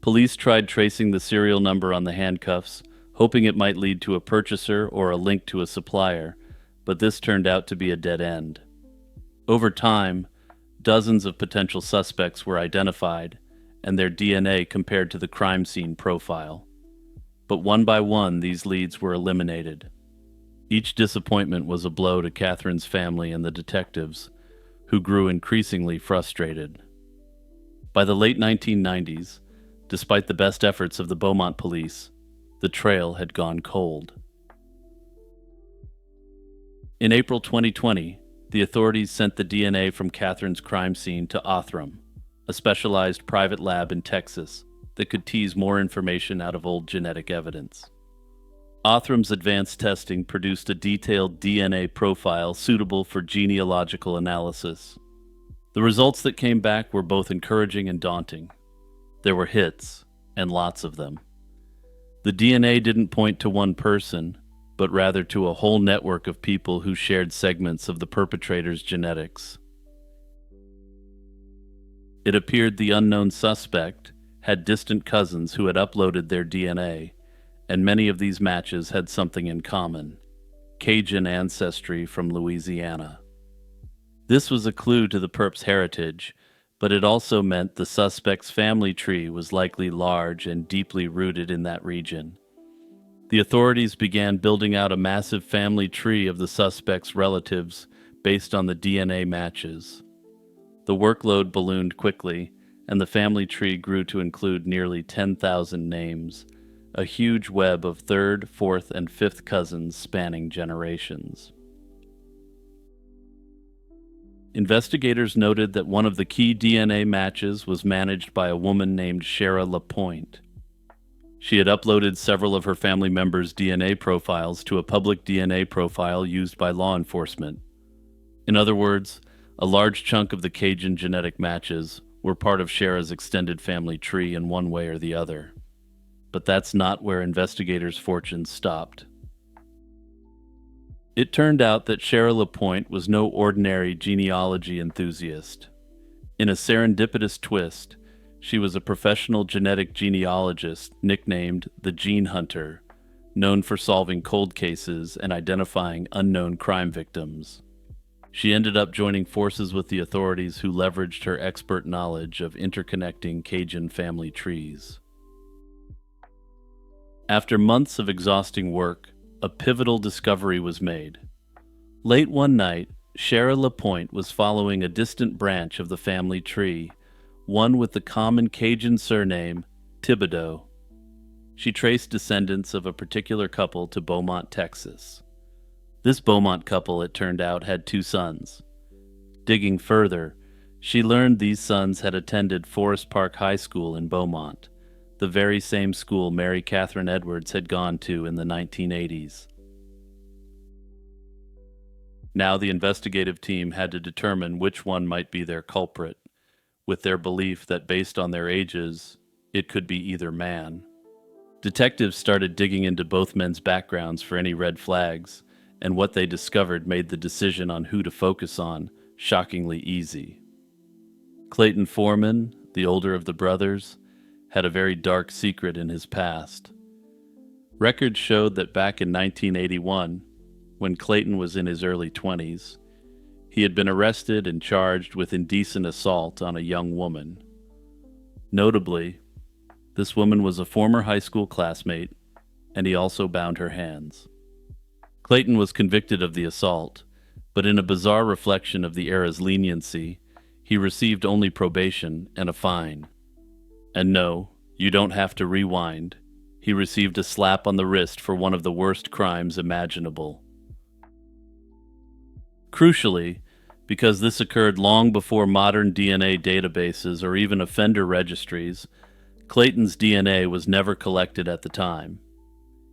Police tried tracing the serial number on the handcuffs, hoping it might lead to a purchaser or a link to a supplier, but this turned out to be a dead end. Over time, dozens of potential suspects were identified, and their DNA compared to the crime scene profile. But one by one, these leads were eliminated. Each disappointment was a blow to Catherine's family and the detectives, who grew increasingly frustrated. By the late 1990s, despite the best efforts of the Beaumont police, the trail had gone cold. In April 2020, the authorities sent the DNA from Catherine's crime scene to Othram, a specialized private lab in Texas that could tease more information out of old genetic evidence. Othram's advanced testing produced a detailed DNA profile suitable for genealogical analysis. The results that came back were both encouraging and daunting. There were hits, and lots of them. The DNA didn't point to one person, but rather to a whole network of people who shared segments of the perpetrator's genetics. It appeared the unknown suspect had distant cousins who had uploaded their DNA, and many of these matches had something in common: Cajun ancestry from Louisiana. This was a clue to the perp's heritage, but it also meant the suspect's family tree was likely large and deeply rooted in that region. The authorities began building out a massive family tree of the suspect's relatives based on the DNA matches. The workload ballooned quickly, and the family tree grew to include nearly 10,000 names, a huge web of third, fourth, and fifth cousins spanning generations. Investigators noted that one of the key DNA matches was managed by a woman named Shara LaPointe. She had uploaded several of her family members' DNA profiles to a public DNA profile used by law enforcement. In other words, a large chunk of the Cajun genetic matches were part of Shara's extended family tree in one way or the other. But that's not where investigators' fortunes stopped. It turned out that Shara LaPointe was no ordinary genealogy enthusiast. In a serendipitous twist, she was a professional genetic genealogist nicknamed the Gene Hunter, known for solving cold cases and identifying unknown crime victims. She ended up joining forces with the authorities, who leveraged her expert knowledge of interconnecting Cajun family trees. After months of exhausting work, a pivotal discovery was made. Late one night, Shara LaPointe was following a distant branch of the family tree, one with the common Cajun surname, Thibodeau. She traced descendants of a particular couple to Beaumont, Texas. This Beaumont couple, it turned out, had two sons. Digging further, she learned these sons had attended Forest Park High School in Beaumont, the very same school Mary Catherine Edwards had gone to in the 1980s. Now the investigative team had to determine which one might be their culprit, with their belief that based on their ages, it could be either man. Detectives started digging into both men's backgrounds for any red flags, and what they discovered made the decision on who to focus on shockingly easy. Clayton Foreman, the older of the brothers, had a very dark secret in his past. Records showed that back in 1981, when Clayton was in his early 20s, he had been arrested and charged with indecent assault on a young woman. Notably, this woman was a former high school classmate, and he also bound her hands. Clayton was convicted of the assault, but in a bizarre reflection of the era's leniency, he received only probation and a fine. And no, you don't have to rewind. He received a slap on the wrist for one of the worst crimes imaginable. Crucially, because this occurred long before modern DNA databases or even offender registries, Clayton's DNA was never collected at the time.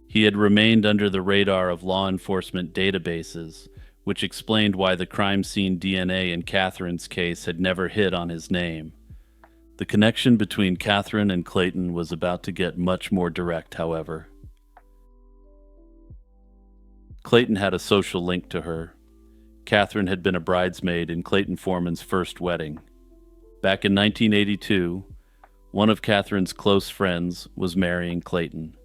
He had remained under the radar of law enforcement databases, which explained why the crime scene DNA in Catherine's case had never hit on his name. The connection between Catherine and Clayton was about to get much more direct, however. Clayton had a social link to her. Catherine had been a bridesmaid in Clayton Foreman's first wedding. Back in 1982, one of Catherine's close friends was marrying Clayton,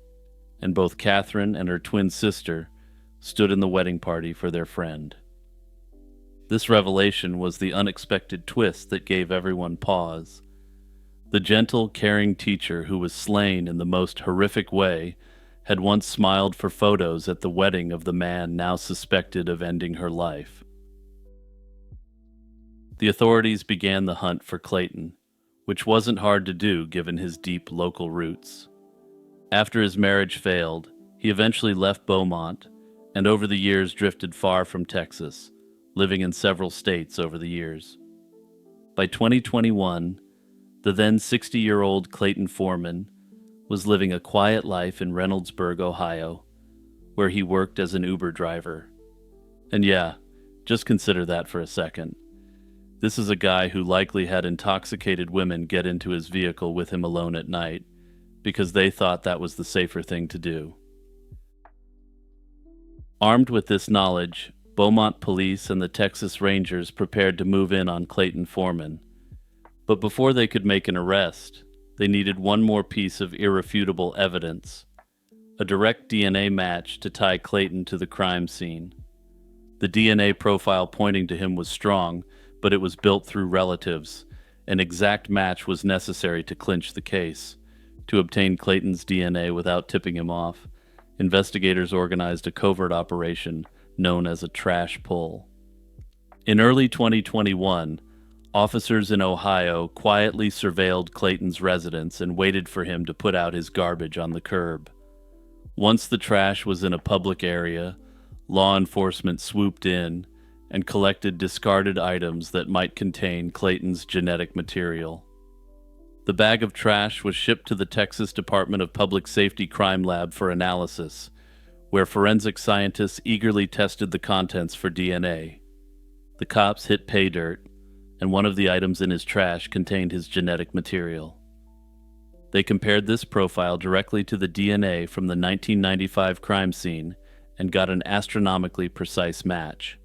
and both Catherine and her twin sister stood in the wedding party for their friend. This revelation was the unexpected twist that gave everyone pause. The gentle, caring teacher who was slain in the most horrific way had once smiled for photos at the wedding of the man now suspected of ending her life. The authorities began the hunt for Clayton, which wasn't hard to do given his deep local roots. After his marriage failed, he eventually left Beaumont and over the years drifted far from Texas, living in several states over the years. By 2021, the then 60-year-old Clayton Foreman was living a quiet life in Reynoldsburg, Ohio, where he worked as an Uber driver. And yeah, just consider that for a second. This is a guy who likely had intoxicated women get into his vehicle with him alone at night, because they thought that was the safer thing to do. Armed with this knowledge, Beaumont police and the Texas Rangers prepared to move in on Clayton Foreman. But before they could make an arrest, they needed one more piece of irrefutable evidence: a direct DNA match to tie Clayton to the crime scene. The DNA profile pointing to him was strong, but it was built through relatives. An exact match was necessary to clinch the case. To obtain Clayton's DNA without tipping him off, investigators organized a covert operation known as a trash pull. In early 2021, officers in Ohio quietly surveilled Clayton's residence and waited for him to put out his garbage on the curb. Once the trash was in a public area, law enforcement swooped in and collected discarded items that might contain Clayton's genetic material. The bag of trash was shipped to the Texas Department of Public Safety Crime Lab for analysis, where forensic scientists eagerly tested the contents for DNA. The cops hit pay dirt, and one of the items in his trash contained his genetic material. They compared this profile directly to the DNA from the 1995 crime scene and got an astronomically precise match.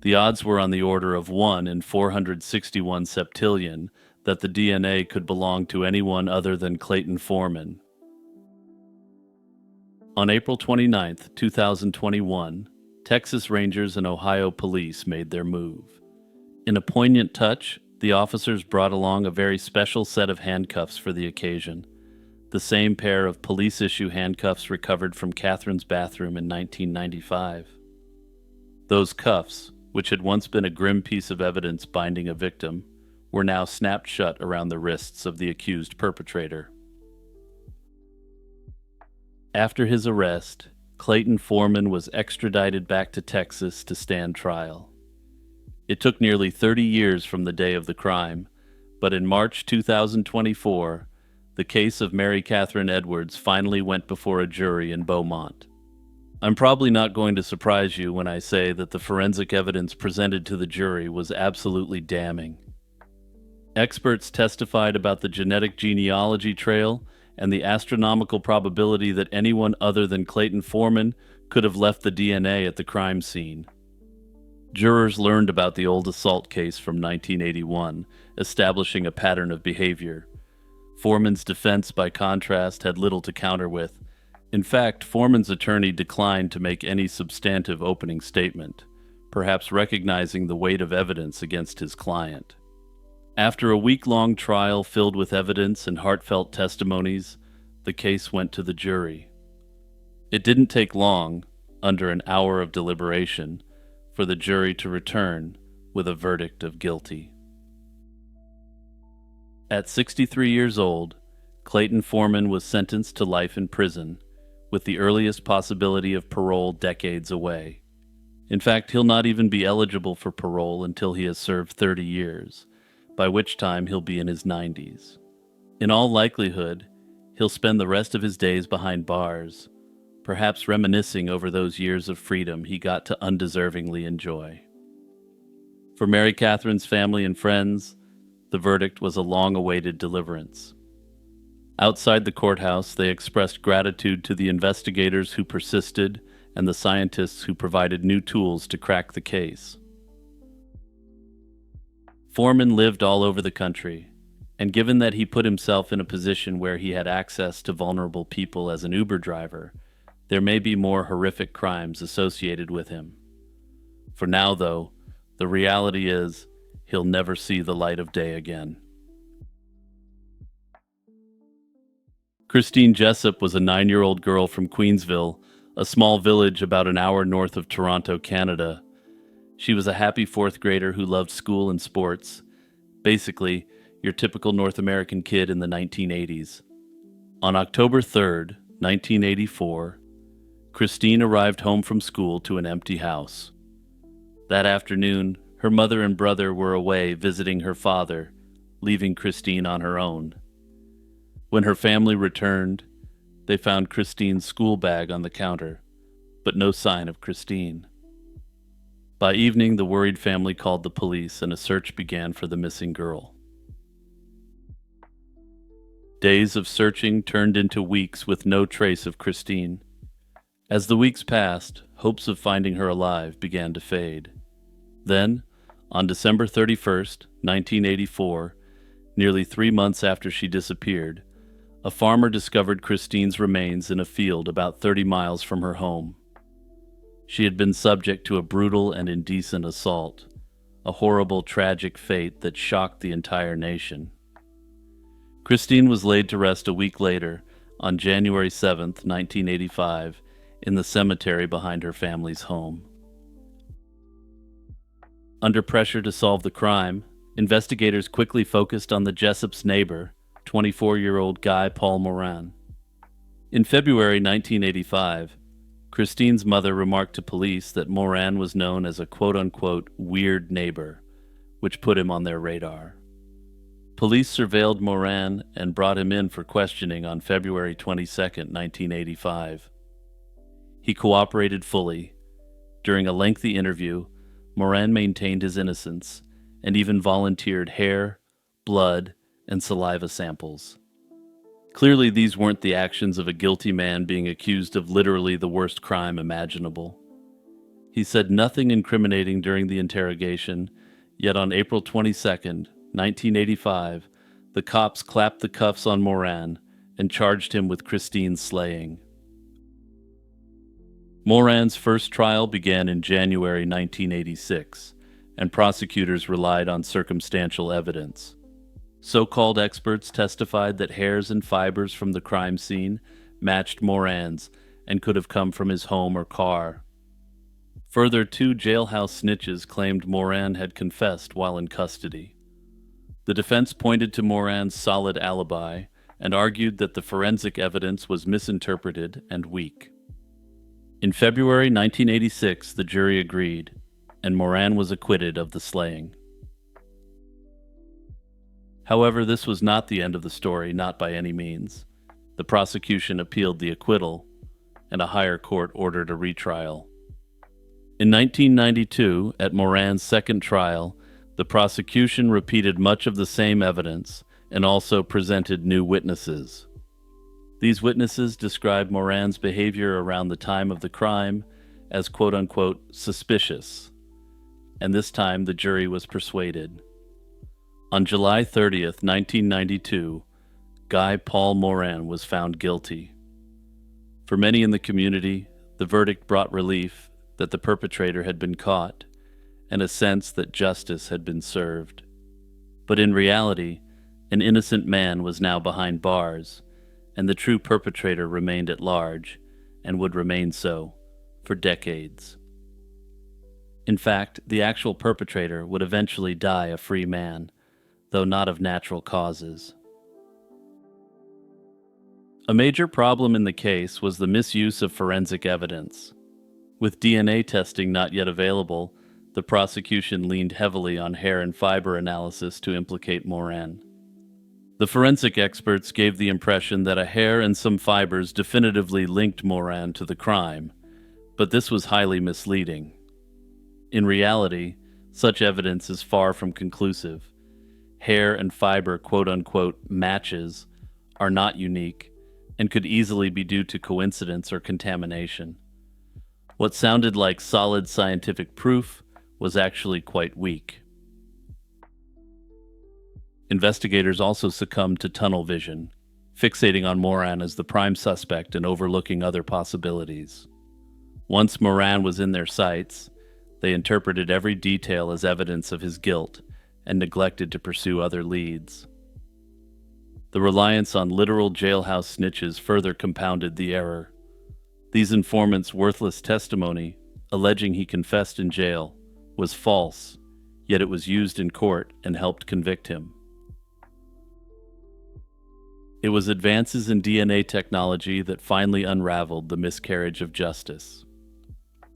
The odds were on the order of 1 in 461 septillion that the DNA could belong to anyone other than Clayton Foreman. On April 29, 2021, Texas Rangers and Ohio police made their move. In a poignant touch, the officers brought along a very special set of handcuffs for the occasion, the same pair of police-issue handcuffs recovered from Catherine's bathroom in 1995. Those cuffs, which had once been a grim piece of evidence binding a victim, were now snapped shut around the wrists of the accused perpetrator. After his arrest, Clayton Foreman was extradited back to Texas to stand trial. It took nearly 30 years from the day of the crime, but in March 2024, the case of Mary Catherine Edwards finally went before a jury in Beaumont. I'm probably not going to surprise you when I say that the forensic evidence presented to the jury was absolutely damning. Experts testified about the genetic genealogy trail and the astronomical probability that anyone other than Clayton Foreman could have left the DNA at the crime scene. Jurors learned about the old assault case from 1981, establishing a pattern of behavior. Foreman's defense, by contrast, had little to counter with. In fact, Foreman's attorney declined to make any substantive opening statement, perhaps recognizing the weight of evidence against his client. After a week-long trial filled with evidence and heartfelt testimonies, the case went to the jury. It didn't take long, under an hour of deliberation, for the jury to return with a verdict of guilty. At 63 years old, Clayton Foreman was sentenced to life in prison, with the earliest possibility of parole decades away. In fact, he'll not even be eligible for parole until he has served 30 years, by which time he'll be in his 90s. In all likelihood, he'll spend the rest of his days behind bars, perhaps reminiscing over those years of freedom he got to undeservingly enjoy. For Mary Catherine's family and friends, the verdict was a long-awaited deliverance. Outside the courthouse, they expressed gratitude to the investigators who persisted and the scientists who provided new tools to crack the case. Foreman lived all over the country, and given that he put himself in a position where he had access to vulnerable people as an Uber driver, there may be more horrific crimes associated with him. For now, though, the reality is he'll never see the light of day again. Christine Jessup was a 9-year-old girl from Queensville, a small village about an hour north of Toronto, Canada. She was a happy fourth grader who loved school and sports. Basically, your typical North American kid in the 1980s. On October 3rd, 1984, Christine arrived home from school to an empty house. That afternoon, her mother and brother were away visiting her father, leaving Christine on her own. When her family returned, they found Christine's school bag on the counter, but no sign of Christine. By evening, the worried family called the police and a search began for the missing girl. Days of searching turned into weeks with no trace of Christine. As the weeks passed, hopes of finding her alive began to fade. Then, on December 31st, 1984, nearly 3 months after she disappeared, a farmer discovered Christine's remains in a field about 30 miles from her home. She had been subject to a brutal and indecent assault, a horrible, tragic fate that shocked the entire nation. Christine was laid to rest a week later, on January 7th, 1985, in the cemetery behind her family's home. Under pressure to solve the crime, investigators quickly focused on the Jessup's neighbor, 24-year-old Guy Paul Moran. In February 1985, Christine's mother remarked to police that Moran was known as a quote-unquote weird neighbor, which put him on their radar. Police surveilled Moran and brought him in for questioning on February 22, 1985. He cooperated fully. During a lengthy interview, Moran maintained his innocence and even volunteered hair, blood, and saliva samples. Clearly, these weren't the actions of a guilty man being accused of literally the worst crime imaginable. He said nothing incriminating during the interrogation, yet on April 22, 1985, the cops clapped the cuffs on Moran and charged him with Christine's slaying. Moran's first trial began in January 1986, and prosecutors relied on circumstantial evidence. So-called experts testified that hairs and fibers from the crime scene matched Moran's and could have come from his home or car. Further, two jailhouse snitches claimed Moran had confessed while in custody. The defense pointed to Moran's solid alibi and argued that the forensic evidence was misinterpreted and weak. In February 1986, the jury agreed, and Moran was acquitted of the slaying. However, this was not the end of the story, not by any means. The prosecution appealed the acquittal, and a higher court ordered a retrial. In 1992, at Moran's second trial, the prosecution repeated much of the same evidence and also presented new witnesses. These witnesses described Moran's behavior around the time of the crime as quote-unquote suspicious, and this time the jury was persuaded. On July 30th, 1992, Guy Paul Moran was found guilty. For many in the community, the verdict brought relief that the perpetrator had been caught and a sense that justice had been served. But in reality, an innocent man was now behind bars, and the true perpetrator remained at large and would remain so for decades. In fact, the actual perpetrator would eventually die a free man, though not of natural causes. A major problem in the case was the misuse of forensic evidence. With DNA testing not yet available, the prosecution leaned heavily on hair and fiber analysis to implicate Moran. The forensic experts gave the impression that a hair and some fibers definitively linked Moran to the crime, but this was highly misleading. In reality, such evidence is far from conclusive. Hair and fiber quote-unquote matches are not unique and could easily be due to coincidence or contamination. What sounded like solid scientific proof was actually quite weak. Investigators also succumbed to tunnel vision, fixating on Moran as the prime suspect and overlooking other possibilities. Once Moran was in their sights, they interpreted every detail as evidence of his guilt and neglected to pursue other leads. The reliance on literal jailhouse snitches further compounded the error. These informants' worthless testimony, alleging he confessed in jail, was false, yet it was used in court and helped convict him. It was advances in DNA technology that finally unraveled the miscarriage of justice.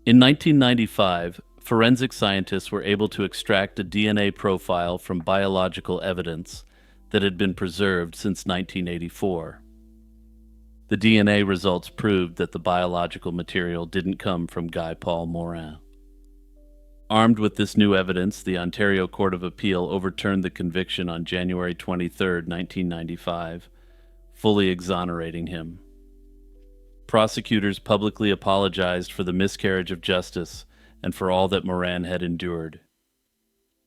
In 1995, forensic scientists were able to extract a DNA profile from biological evidence that had been preserved since 1984. The DNA results proved that the biological material didn't come from Guy Paul Moran. Armed with this new evidence, the Ontario Court of Appeal overturned the conviction on January 23, 1995, fully exonerating him. Prosecutors publicly apologized for the miscarriage of justice and for all that Moran had endured.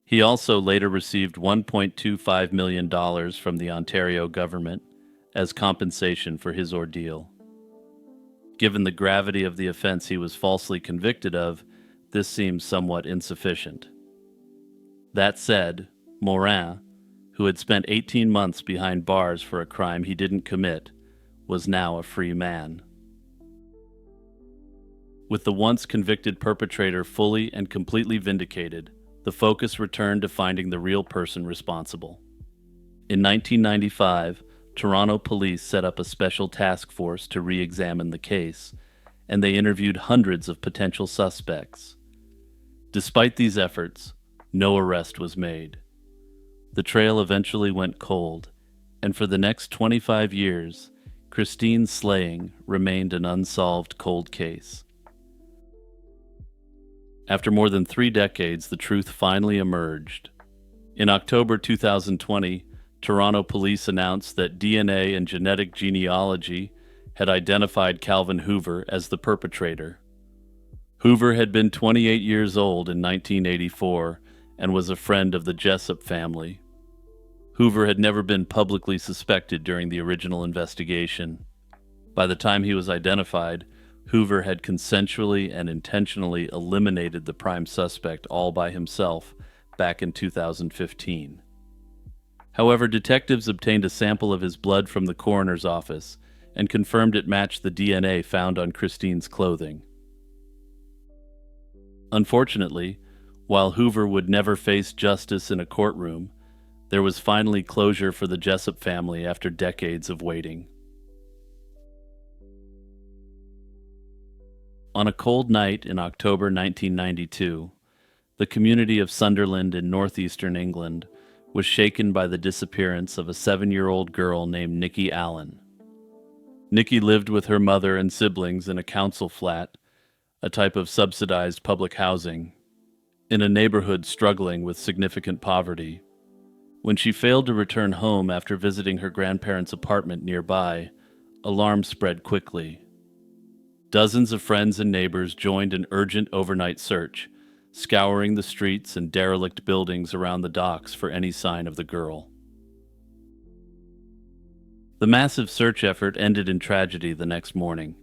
He also later received $1.25 million from the Ontario government as compensation for his ordeal. Given the gravity of the offense he was falsely convicted of, this seems somewhat insufficient. That said, Moran, who had spent 18 months behind bars for a crime he didn't commit, was now a free man. With the once convicted perpetrator fully and completely vindicated, the focus returned to finding the real person responsible. In 1995, Toronto police set up a special task force to re-examine the case, and they interviewed hundreds of potential suspects. Despite these efforts, no arrest was made. The trail eventually went cold, and for the next 25 years, Christine's slaying remained an unsolved cold case. After more than 3 decades, the truth finally emerged. In October 2020, Toronto police announced that DNA and genetic genealogy had identified Calvin Hoover as the perpetrator. Hoover had been 28 years old in 1984 and was a friend of the Jessup family. Hoover had never been publicly suspected during the original investigation. By the time he was identified, Hoover had consensually and intentionally eliminated the prime suspect all by himself back in 2015. However, detectives obtained a sample of his blood from the coroner's office and confirmed it matched the DNA found on Christine's clothing. Unfortunately, while Hoover would never face justice in a courtroom, there was finally closure for the Jessup family after decades of waiting. On a cold night in October 1992, the community of Sunderland in northeastern England was shaken by the disappearance of a 7-year-old girl named Nikki Allen. Nikki lived with her mother and siblings in a council flat, a type of subsidized public housing, in a neighborhood struggling with significant poverty. When she failed to return home after visiting her grandparents' apartment nearby, alarm spread quickly. Dozens of friends and neighbors joined an urgent overnight search, scouring the streets and derelict buildings around the docks for any sign of the girl. The massive search effort ended in tragedy the next morning.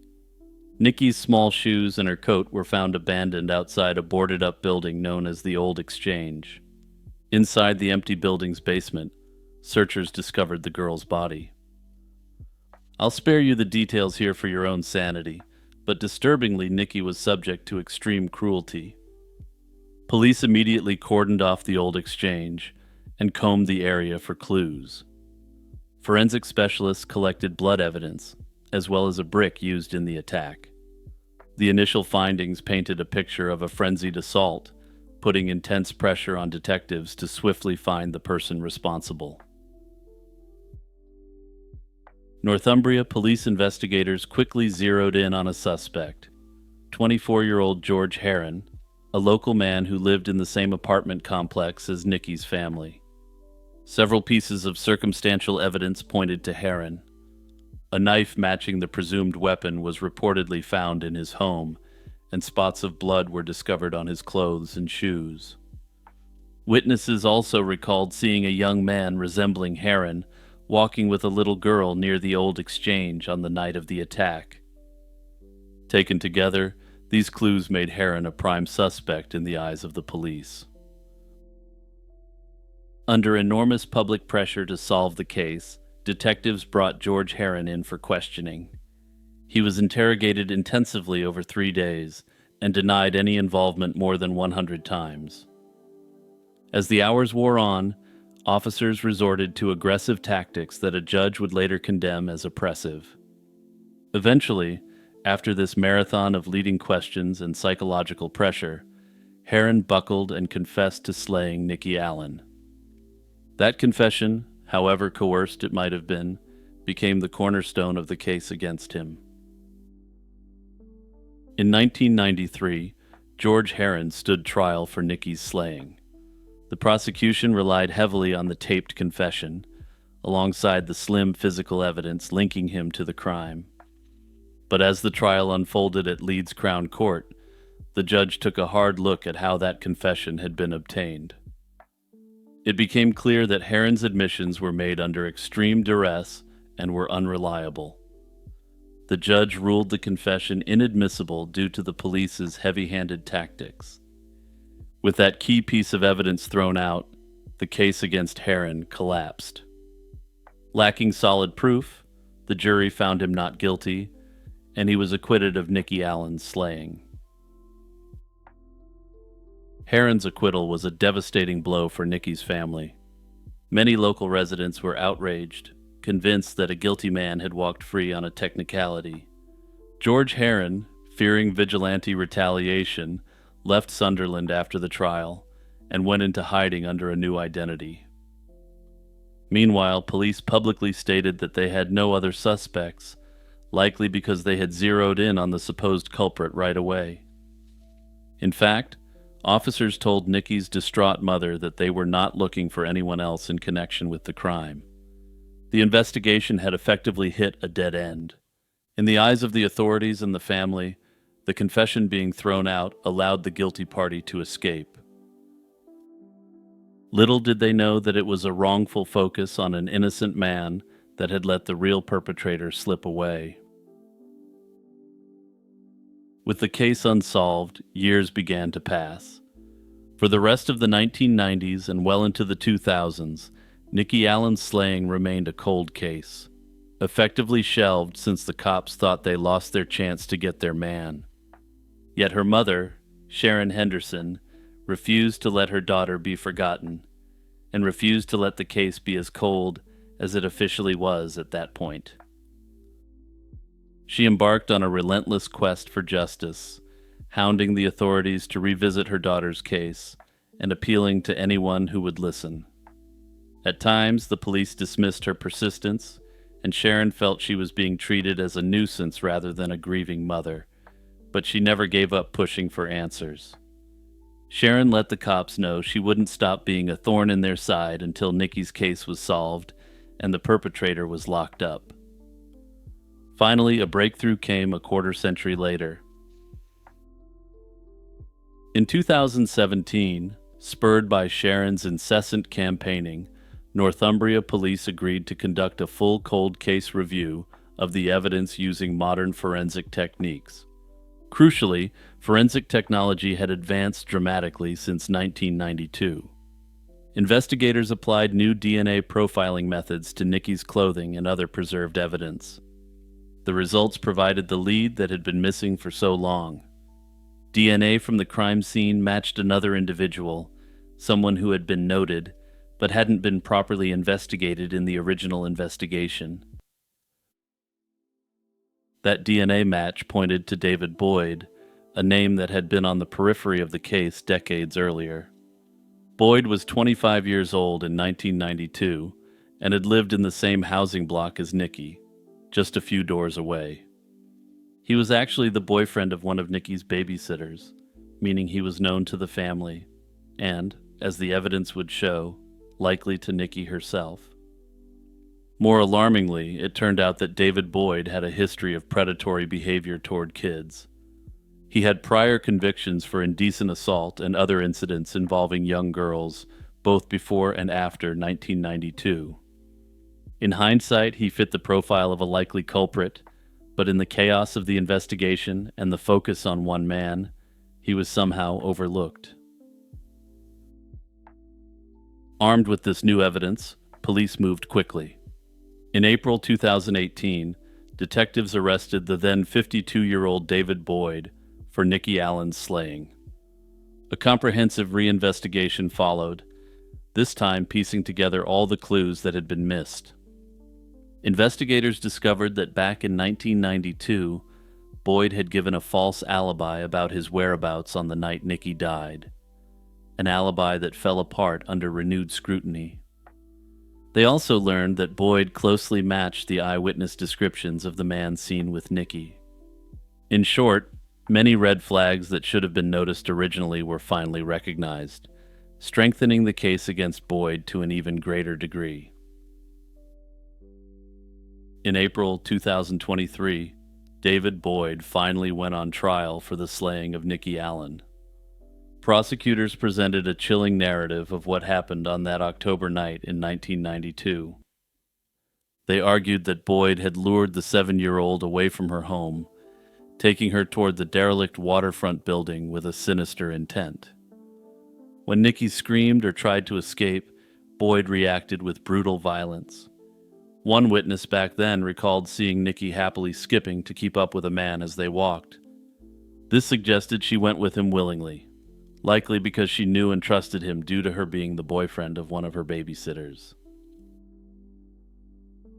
Nikki's small shoes and her coat were found abandoned outside a boarded-up building known as the Old Exchange. Inside the empty building's basement, searchers discovered the girl's body. I'll spare you the details here for your own sanity, but disturbingly, Nikki was subject to extreme cruelty. Police immediately cordoned off the Old Exchange and combed the area for clues. Forensic specialists collected blood evidence, as well as a brick used in the attack. The initial findings painted a picture of a frenzied assault, putting intense pressure on detectives to swiftly find the person responsible. Northumbria police investigators quickly zeroed in on a suspect, 24-year-old George Heron, a local man who lived in the same apartment complex as Nikki's family. Several pieces of circumstantial evidence pointed to Heron. A knife matching the presumed weapon was reportedly found in his home, and spots of blood were discovered on his clothes and shoes. Witnesses also recalled seeing a young man resembling Heron walking with a little girl near the Old Exchange on the night of the attack. Taken together, these clues made Heron a prime suspect in the eyes of the police. Under enormous public pressure to solve the case, detectives brought George Heron in for questioning. He was interrogated intensively over 3 days and denied any involvement more than 100 times. As the hours wore on, officers resorted to aggressive tactics that a judge would later condemn as oppressive. Eventually, after this marathon of leading questions and psychological pressure, Heron buckled and confessed to slaying Nikki Allen. That confession, however coerced it might have been, became the cornerstone of the case against him. In 1993, George Heron stood trial for Nikki's slaying. The prosecution relied heavily on the taped confession, alongside the slim physical evidence linking him to the crime. But as the trial unfolded at Leeds Crown Court, the judge took a hard look at how that confession had been obtained. It became clear that Heron's admissions were made under extreme duress and were unreliable. The judge ruled the confession inadmissible due to the police's heavy-handed tactics. With that key piece of evidence thrown out, the case against Heron collapsed. Lacking solid proof, the jury found him not guilty, and he was acquitted of Nikki Allen's slaying. Heron's acquittal was a devastating blow for Nikki's family. Many local residents were outraged, convinced that a guilty man had walked free on a technicality. George Heron, fearing vigilante retaliation, left Sunderland after the trial and went into hiding under a new identity. Meanwhile, police publicly stated that they had no other suspects, likely because they had zeroed in on the supposed culprit right away. In fact, officers told Nikki's distraught mother that they were not looking for anyone else in connection with the crime. The investigation had effectively hit a dead end. In the eyes of the authorities and the family, the confession being thrown out allowed the guilty party to escape. Little did they know that it was a wrongful focus on an innocent man that had let the real perpetrator slip away. With the case unsolved, years began to pass. For the rest of the 1990s and well into the 2000s, Nikki Allen's slaying remained a cold case, effectively shelved since the cops thought they lost their chance to get their man. Yet her mother, Sharon Henderson, refused to let her daughter be forgotten, and refused to let the case be as cold as it officially was at that point. She embarked on a relentless quest for justice, hounding the authorities to revisit her daughter's case and appealing to anyone who would listen. At times, the police dismissed her persistence, and Sharon felt she was being treated as a nuisance rather than a grieving mother, but she never gave up pushing for answers. Sharon let the cops know she wouldn't stop being a thorn in their side until Nikki's case was solved and the perpetrator was locked up. Finally, a breakthrough came a quarter-century later. In 2017, spurred by Sharon's incessant campaigning, Northumbria police agreed to conduct a full cold case review of the evidence using modern forensic techniques. Crucially, forensic technology had advanced dramatically since 1992. Investigators applied new DNA profiling methods to Nikki's clothing and other preserved evidence. The results provided the lead that had been missing for so long. DNA from the crime scene matched another individual, someone who had been noted, but hadn't been properly investigated in the original investigation. That DNA match pointed to David Boyd, a name that had been on the periphery of the case decades earlier. Boyd was 25 years old in 1992 and had lived in the same housing block as Nikki, just a few doors away. He was actually the boyfriend of one of Nikki's babysitters, meaning he was known to the family, and, as the evidence would show, likely to Nikki herself. More alarmingly, it turned out that David Boyd had a history of predatory behavior toward kids. He had prior convictions for indecent assault and other incidents involving young girls, both before and after 1992. In hindsight, he fit the profile of a likely culprit, but in the chaos of the investigation and the focus on one man, he was somehow overlooked. Armed with this new evidence, police moved quickly. In April 2018, detectives arrested the then 52-year-old David Boyd for Nikki Allen's slaying. A comprehensive reinvestigation followed, this time piecing together all the clues that had been missed. Investigators discovered that back in 1992, Boyd had given a false alibi about his whereabouts on the night Nikki died, an alibi that fell apart under renewed scrutiny. They also learned that Boyd closely matched the eyewitness descriptions of the man seen with Nikki. In short, many red flags that should have been noticed originally were finally recognized, strengthening the case against Boyd to an even greater degree. In April 2023, David Boyd finally went on trial for the slaying of Nikki Allen. Prosecutors presented a chilling narrative of what happened on that October night in 1992. They argued that Boyd had lured the 7-year-old away from her home, taking her toward the derelict waterfront building with a sinister intent. When Nikki screamed or tried to escape, Boyd reacted with brutal violence. One witness back then recalled seeing Nikki happily skipping to keep up with a man as they walked. This suggested she went with him willingly, likely because she knew and trusted him due to her being the boyfriend of one of her babysitters.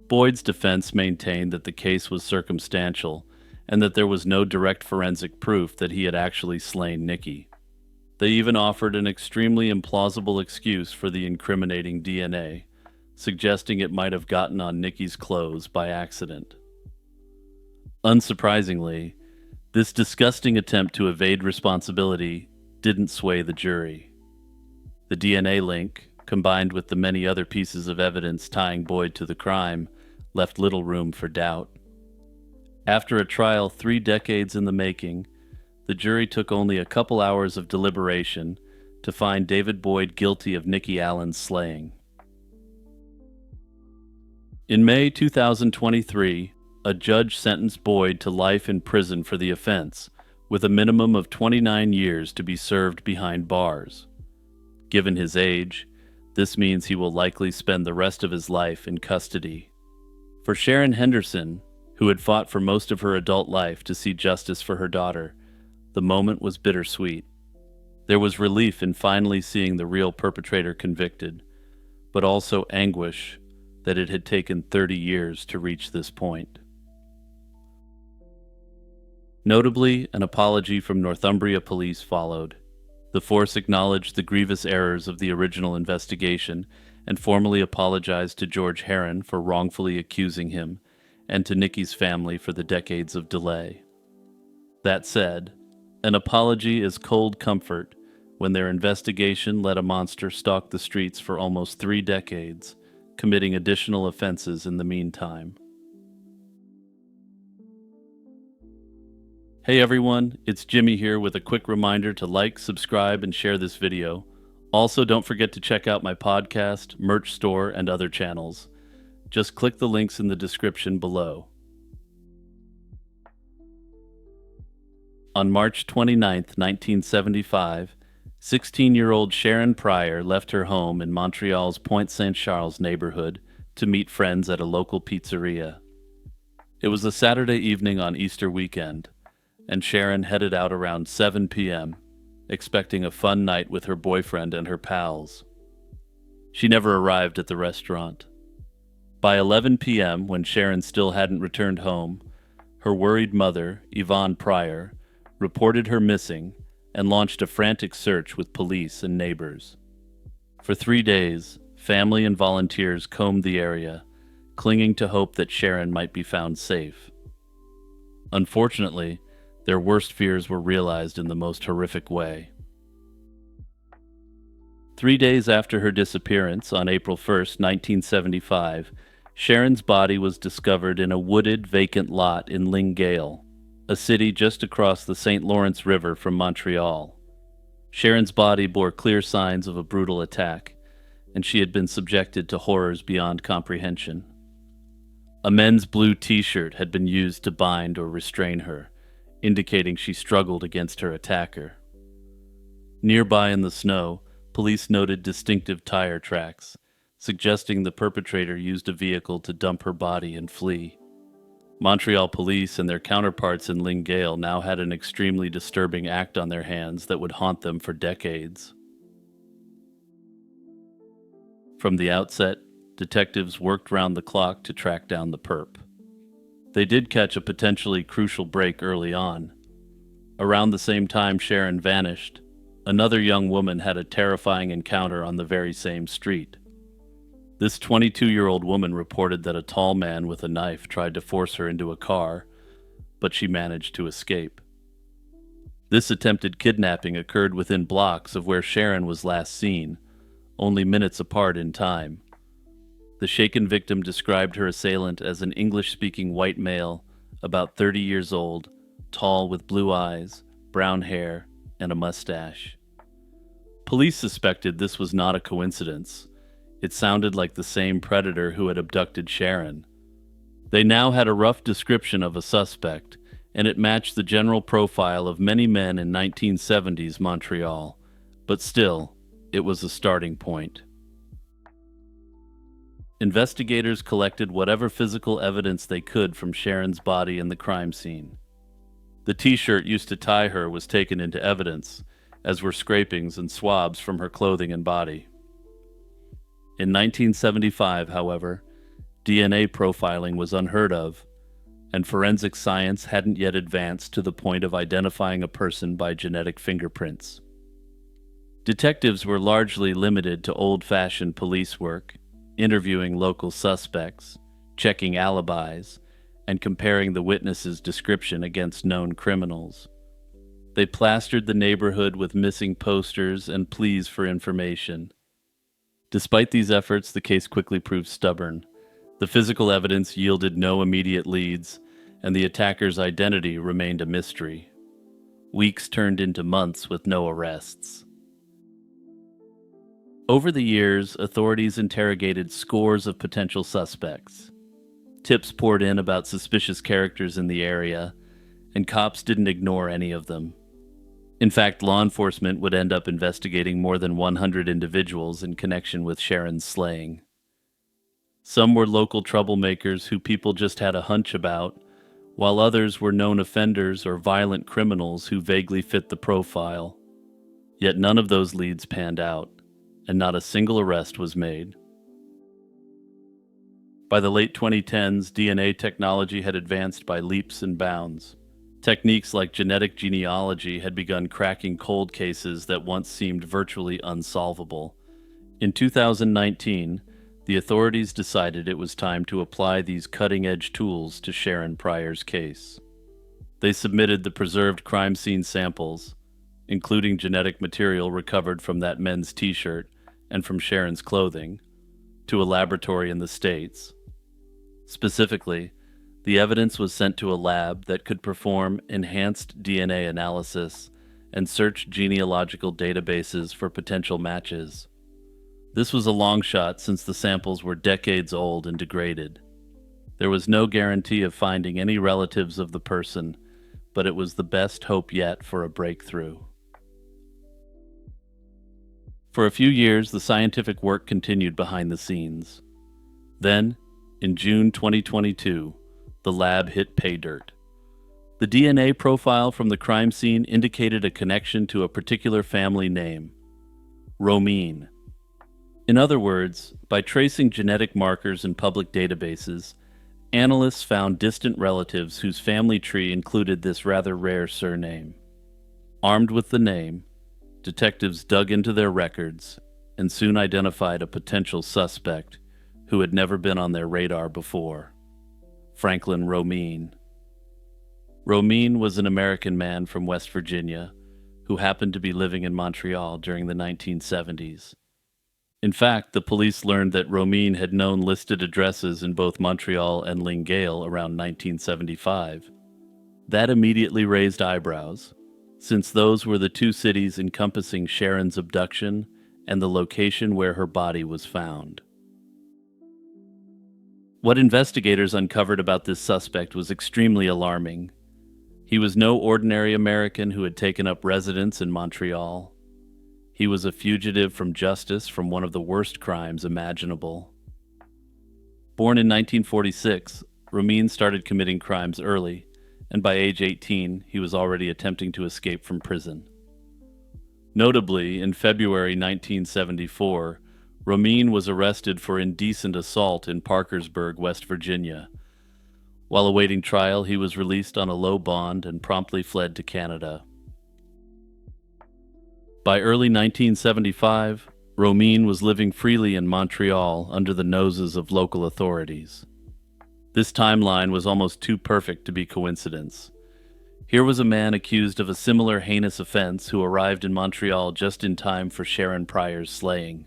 Boyd's defense maintained that the case was circumstantial and that there was no direct forensic proof that he had actually slain Nikki. They even offered an extremely implausible excuse for the incriminating DNA, suggesting it might have gotten on Nikki's clothes by accident. Unsurprisingly, this disgusting attempt to evade responsibility didn't sway the jury. The DNA link, combined with the many other pieces of evidence tying Boyd to the crime, left little room for doubt. After a trial 3 decades in the making, the jury took only a couple hours of deliberation to find David Boyd guilty of Nikki Allen's slaying. In May 2023, a judge sentenced Boyd to life in prison for the offense, with a minimum of 29 years to be served behind bars. Given his age, this means he will likely spend the rest of his life in custody. For Sharon Henderson, who had fought for most of her adult life to see justice for her daughter, the moment was bittersweet. There was relief in finally seeing the real perpetrator convicted, but also anguish that it had taken 30 years to reach this point. Notably, an apology from Northumbria police followed. The force acknowledged the grievous errors of the original investigation and formally apologized to George Herron for wrongfully accusing him and to Nikki's family for the decades of delay. That said, an apology is cold comfort when their investigation let a monster stalk the streets for almost 3 decades, committing additional offenses in the meantime. Hey everyone, it's Jimmy here with a quick reminder to like, subscribe, and share this video. Also, don't forget to check out my podcast, merch store, and other channels. Just click the links in the description below. On March 29, 1975, 16-year-old Sharon Pryor left her home in Montreal's Pointe Saint Charles neighborhood to meet friends at a local pizzeria. It was a Saturday evening on Easter weekend, and Sharon headed out around 7 p.m., expecting a fun night with her boyfriend and her pals. She never arrived at the restaurant. By 11 p.m., when Sharon still hadn't returned home, her worried mother, Yvonne Pryor, reported her missing and launched a frantic search with police and neighbors. For 3 days, family and volunteers combed the area, clinging to hope that Sharon might be found safe. Unfortunately, their worst fears were realized in the most horrific way. 3 days after her disappearance, on April 1, 1975, Sharon's body was discovered in a wooded, vacant lot in Lingueuil, a city just across the St. Lawrence River from Montreal. Sharon's body bore clear signs of a brutal attack, and she had been subjected to horrors beyond comprehension. A men's blue t-shirt had been used to bind or restrain her, indicating she struggled against her attacker. Nearby in the snow, police noted distinctive tire tracks, suggesting the perpetrator used a vehicle to dump her body and flee. Montreal police and their counterparts in Lingueuil now had an extremely disturbing act on their hands that would haunt them for decades. From the outset, detectives worked round the clock to track down the perp. They did catch a potentially crucial break early on. Around the same time Sharon vanished, another young woman had a terrifying encounter on the very same street. This 22-year-old woman reported that a tall man with a knife tried to force her into a car, but she managed to escape. This attempted kidnapping occurred within blocks of where Sharon was last seen, only minutes apart in time. The shaken victim described her assailant as an English-speaking white male, about 30 years old, tall with blue eyes, brown hair, and a mustache. Police suspected this was not a coincidence. It sounded like the same predator who had abducted Sharon. They now had a rough description of a suspect, and it matched the general profile of many men in 1970s Montreal, but still, it was a starting point. Investigators collected whatever physical evidence they could from Sharon's body in the crime scene. The t-shirt used to tie her was taken into evidence, as were scrapings and swabs from her clothing and body. In 1975, however, DNA profiling was unheard of, and forensic science hadn't yet advanced to the point of identifying a person by genetic fingerprints. Detectives were largely limited to old-fashioned police work, interviewing local suspects, checking alibis, and comparing the witnesses' description against known criminals. They plastered the neighborhood with missing posters and pleas for information. Despite these efforts, the case quickly proved stubborn. The physical evidence yielded no immediate leads, and the attacker's identity remained a mystery. Weeks turned into months with no arrests. Over the years, authorities interrogated scores of potential suspects. Tips poured in about suspicious characters in the area, and cops didn't ignore any of them. In fact, law enforcement would end up investigating more than 100 individuals in connection with Sharon's slaying. Some were local troublemakers who people just had a hunch about, while others were known offenders or violent criminals who vaguely fit the profile. Yet none of those leads panned out, and not a single arrest was made. By the late 2010s, DNA technology had advanced by leaps and bounds. Techniques like genetic genealogy had begun cracking cold cases that once seemed virtually unsolvable. In 2019, the authorities decided it was time to apply these cutting-edge tools to Sharon Pryor's case. They submitted the preserved crime scene samples, including genetic material recovered from that men's t-shirt and from Sharon's clothing, to a laboratory in the States. Specifically, the evidence was sent to a lab that could perform enhanced DNA analysis and search genealogical databases for potential matches. This was a long shot since the samples were decades old and degraded. There was no guarantee of finding any relatives of the person, but it was the best hope yet for a breakthrough. For a few years, the scientific work continued behind the scenes. Then, in June 2022, the lab hit pay dirt. The DNA profile from the crime scene indicated a connection to a particular family name, Romine. In other words, by tracing genetic markers in public databases, analysts found distant relatives whose family tree included this rather rare surname. Armed with the name, detectives dug into their records and soon identified a potential suspect who had never been on their radar before: Franklin Romine. Romine was an American man from West Virginia who happened to be living in Montreal during the 1970s. In fact, the police learned that Romine had known listed addresses in both Montreal and Longueuil around 1975. That immediately raised eyebrows, since those were the two cities encompassing Sharon's abduction and the location where her body was found. What investigators uncovered about this suspect was extremely alarming. He was no ordinary American who had taken up residence in Montreal. He was a fugitive from justice from one of the worst crimes imaginable. Born in 1946, Romine started committing crimes early, and by age 18, he was already attempting to escape from prison. Notably, in February 1974, Romine was arrested for indecent assault in Parkersburg, West Virginia. While awaiting trial, he was released on a low bond and promptly fled to Canada. By early 1975, Romine was living freely in Montreal under the noses of local authorities. This timeline was almost too perfect to be coincidence. Here was a man accused of a similar heinous offense who arrived in Montreal just in time for Sharon Pryor's slaying.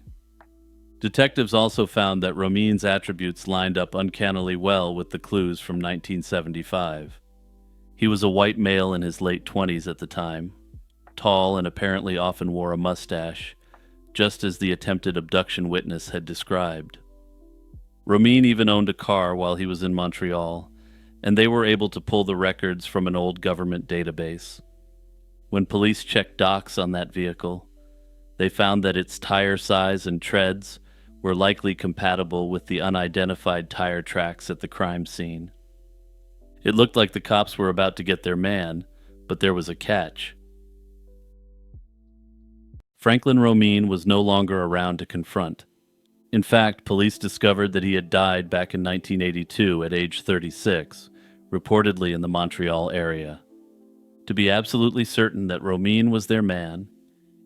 Detectives also found that Romine's attributes lined up uncannily well with the clues from 1975. He was a white male in his late 20s at the time, tall and apparently often wore a mustache, just as the attempted abduction witness had described. Romine even owned a car while he was in Montreal, and they were able to pull the records from an old government database. When police checked docs on that vehicle, they found that its tire size and treads were likely compatible with the unidentified tire tracks at the crime scene. It looked like the cops were about to get their man, but there was a catch. Franklin Romine was no longer around to confront. In fact, police discovered that he had died back in 1982 at age 36, reportedly in the Montreal area. To be absolutely certain that Romine was their man,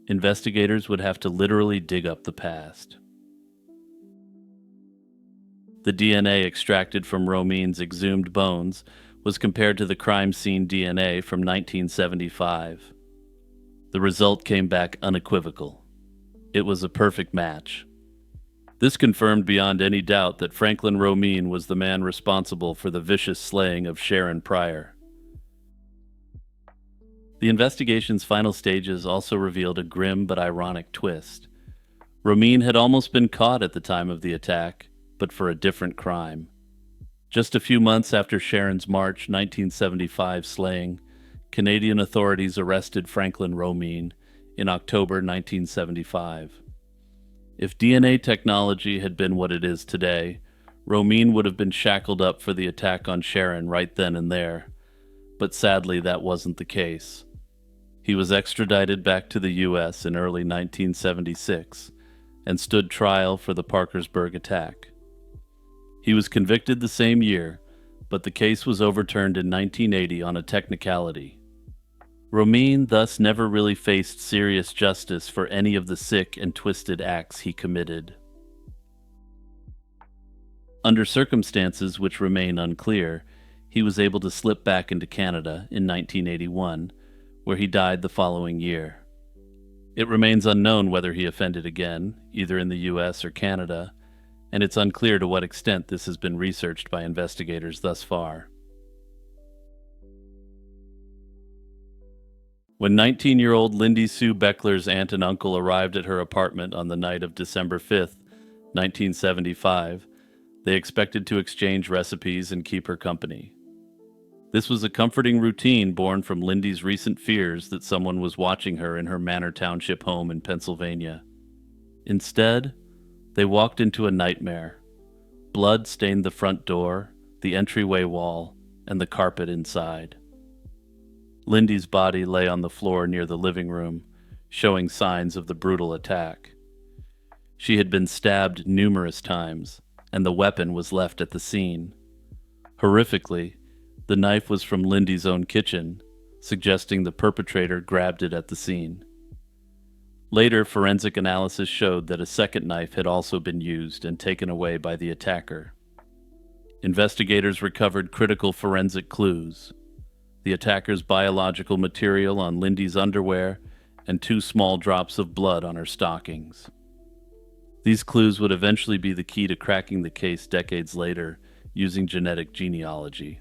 investigators would have to literally dig up the past. The DNA extracted from Romine's exhumed bones was compared to the crime scene DNA from 1975. The result came back unequivocal. It was a perfect match. This confirmed beyond any doubt that Franklin Romine was the man responsible for the vicious slaying of Sharon Pryor. The investigation's final stages also revealed a grim but ironic twist. Romine had almost been caught at the time of the attack, but for a different crime. Just a few months after Sharon's March 1975 slaying, Canadian authorities arrested Franklin Romine in October 1975. If DNA technology had been what it is today, Romine would have been shackled up for the attack on Sharon right then and there, but sadly that wasn't the case. He was extradited back to the U.S. in early 1976 and stood trial for the Parkersburg attack. He was convicted the same year, but the case was overturned in 1980 on a technicality. Romine thus never really faced serious justice for any of the sick and twisted acts he committed. Under circumstances which remain unclear, he was able to slip back into Canada in 1981, where he died the following year. It remains unknown whether he offended again, either in the US or Canada, and it's unclear to what extent this has been researched by investigators thus far. When 19-year-old Lindy Sue Beckler's aunt and uncle arrived at her apartment on the night of December 5, 1975, they expected to exchange recipes and keep her company. This was a comforting routine born from Lindy's recent fears that someone was watching her in her Manor Township home in Pennsylvania. Instead, they walked into a nightmare. Blood stained the front door, the entryway wall, and the carpet inside. Lindy's body lay on the floor near the living room, showing signs of the brutal attack. She had been stabbed numerous times, and the weapon was left at the scene. Horrifically, the knife was from Lindy's own kitchen, suggesting the perpetrator grabbed it at the scene. Later, forensic analysis showed that a second knife had also been used and taken away by the attacker. Investigators recovered critical forensic clues: the attacker's biological material on Lindy's underwear and 2 small drops of blood on her stockings. These clues would eventually be the key to cracking the case decades later using genetic genealogy.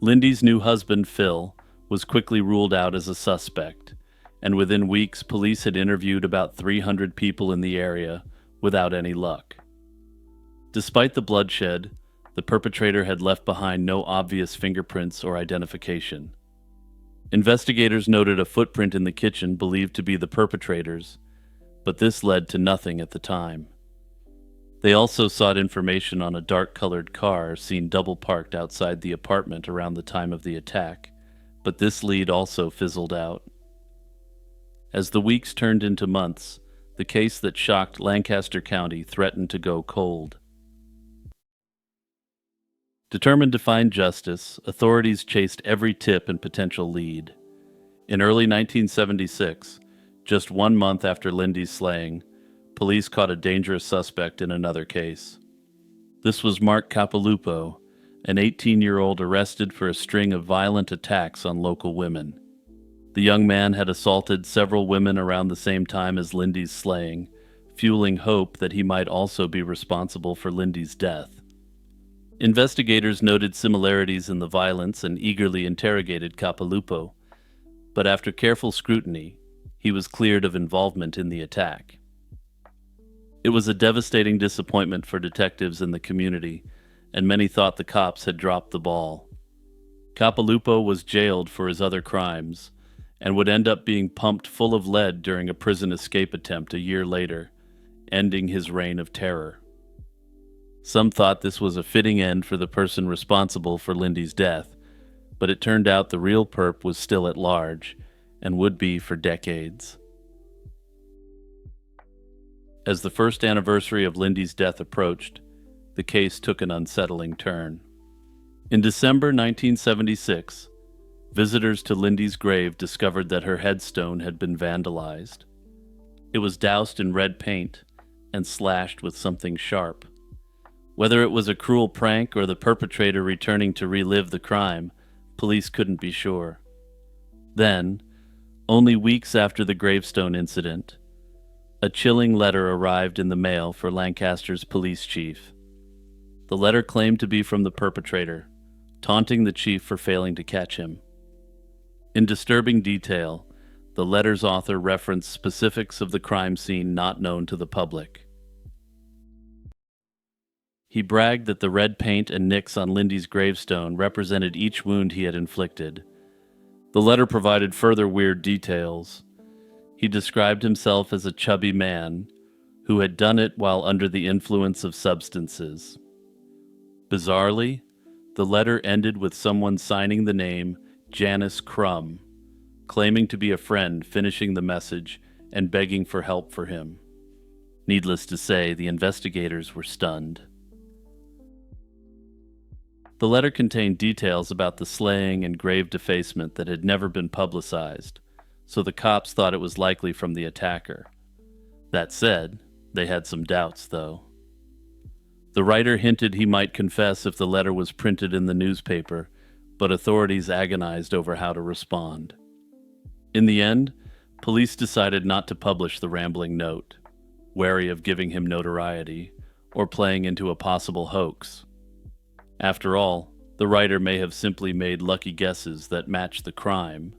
Lindy's new husband, Phil, was quickly ruled out as a suspect, and within weeks police had interviewed about 300 people in the area without any luck. Despite the bloodshed, the perpetrator had left behind no obvious fingerprints or identification. Investigators noted a footprint in the kitchen believed to be the perpetrator's, but this led to nothing at the time. They also sought information on a dark-colored car seen double-parked outside the apartment around the time of the attack, but this lead also fizzled out. As the weeks turned into months, the case that shocked Lancaster County threatened to go cold. Determined to find justice, authorities chased every tip and potential lead. In early 1976, just 1 month after Lindy's slaying, police caught a dangerous suspect in another case. This was Mark Capilupo, an 18-year-old arrested for a string of violent attacks on local women. The young man had assaulted several women around the same time as Lindy's slaying, fueling hope that he might also be responsible for Lindy's death. Investigators noted similarities in the violence and eagerly interrogated Capilupo, but after careful scrutiny, he was cleared of involvement in the attack. It was a devastating disappointment for detectives in the community, and many thought the cops had dropped the ball. Capilupo was jailed for his other crimes, and would end up being pumped full of lead during a prison escape attempt a year later, ending his reign of terror. Some thought this was a fitting end for the person responsible for Lindy's death, but it turned out the real perp was still at large, and would be for decades. As the first anniversary of Lindy's death approached, the case took an unsettling turn. In December 1976, visitors to Lindy's grave discovered that her headstone had been vandalized. It was doused in red paint and slashed with something sharp. Whether it was a cruel prank or the perpetrator returning to relive the crime, police couldn't be sure. Then, only weeks after the gravestone incident, a chilling letter arrived in the mail for Lancaster's police chief. The letter claimed to be from the perpetrator, taunting the chief for failing to catch him. In disturbing detail, the letter's author referenced specifics of the crime scene not known to the public. He bragged that the red paint and nicks on Lindy's gravestone represented each wound he had inflicted. The letter provided further weird details. He described himself as a chubby man who had done it while under the influence of substances. Bizarrely, the letter ended with someone signing the name Janice Crumb, claiming to be a friend, finishing the message and begging for help for him. Needless to say, the investigators were stunned. The letter contained details about the slaying and grave defacement that had never been publicized, so the cops thought it was likely from the attacker. That said, they had some doubts, though. The writer hinted he might confess if the letter was printed in the newspaper, but authorities agonized over how to respond. In the end, police decided not to publish the rambling note, wary of giving him notoriety or playing into a possible hoax. After all, the writer may have simply made lucky guesses that matched the crime,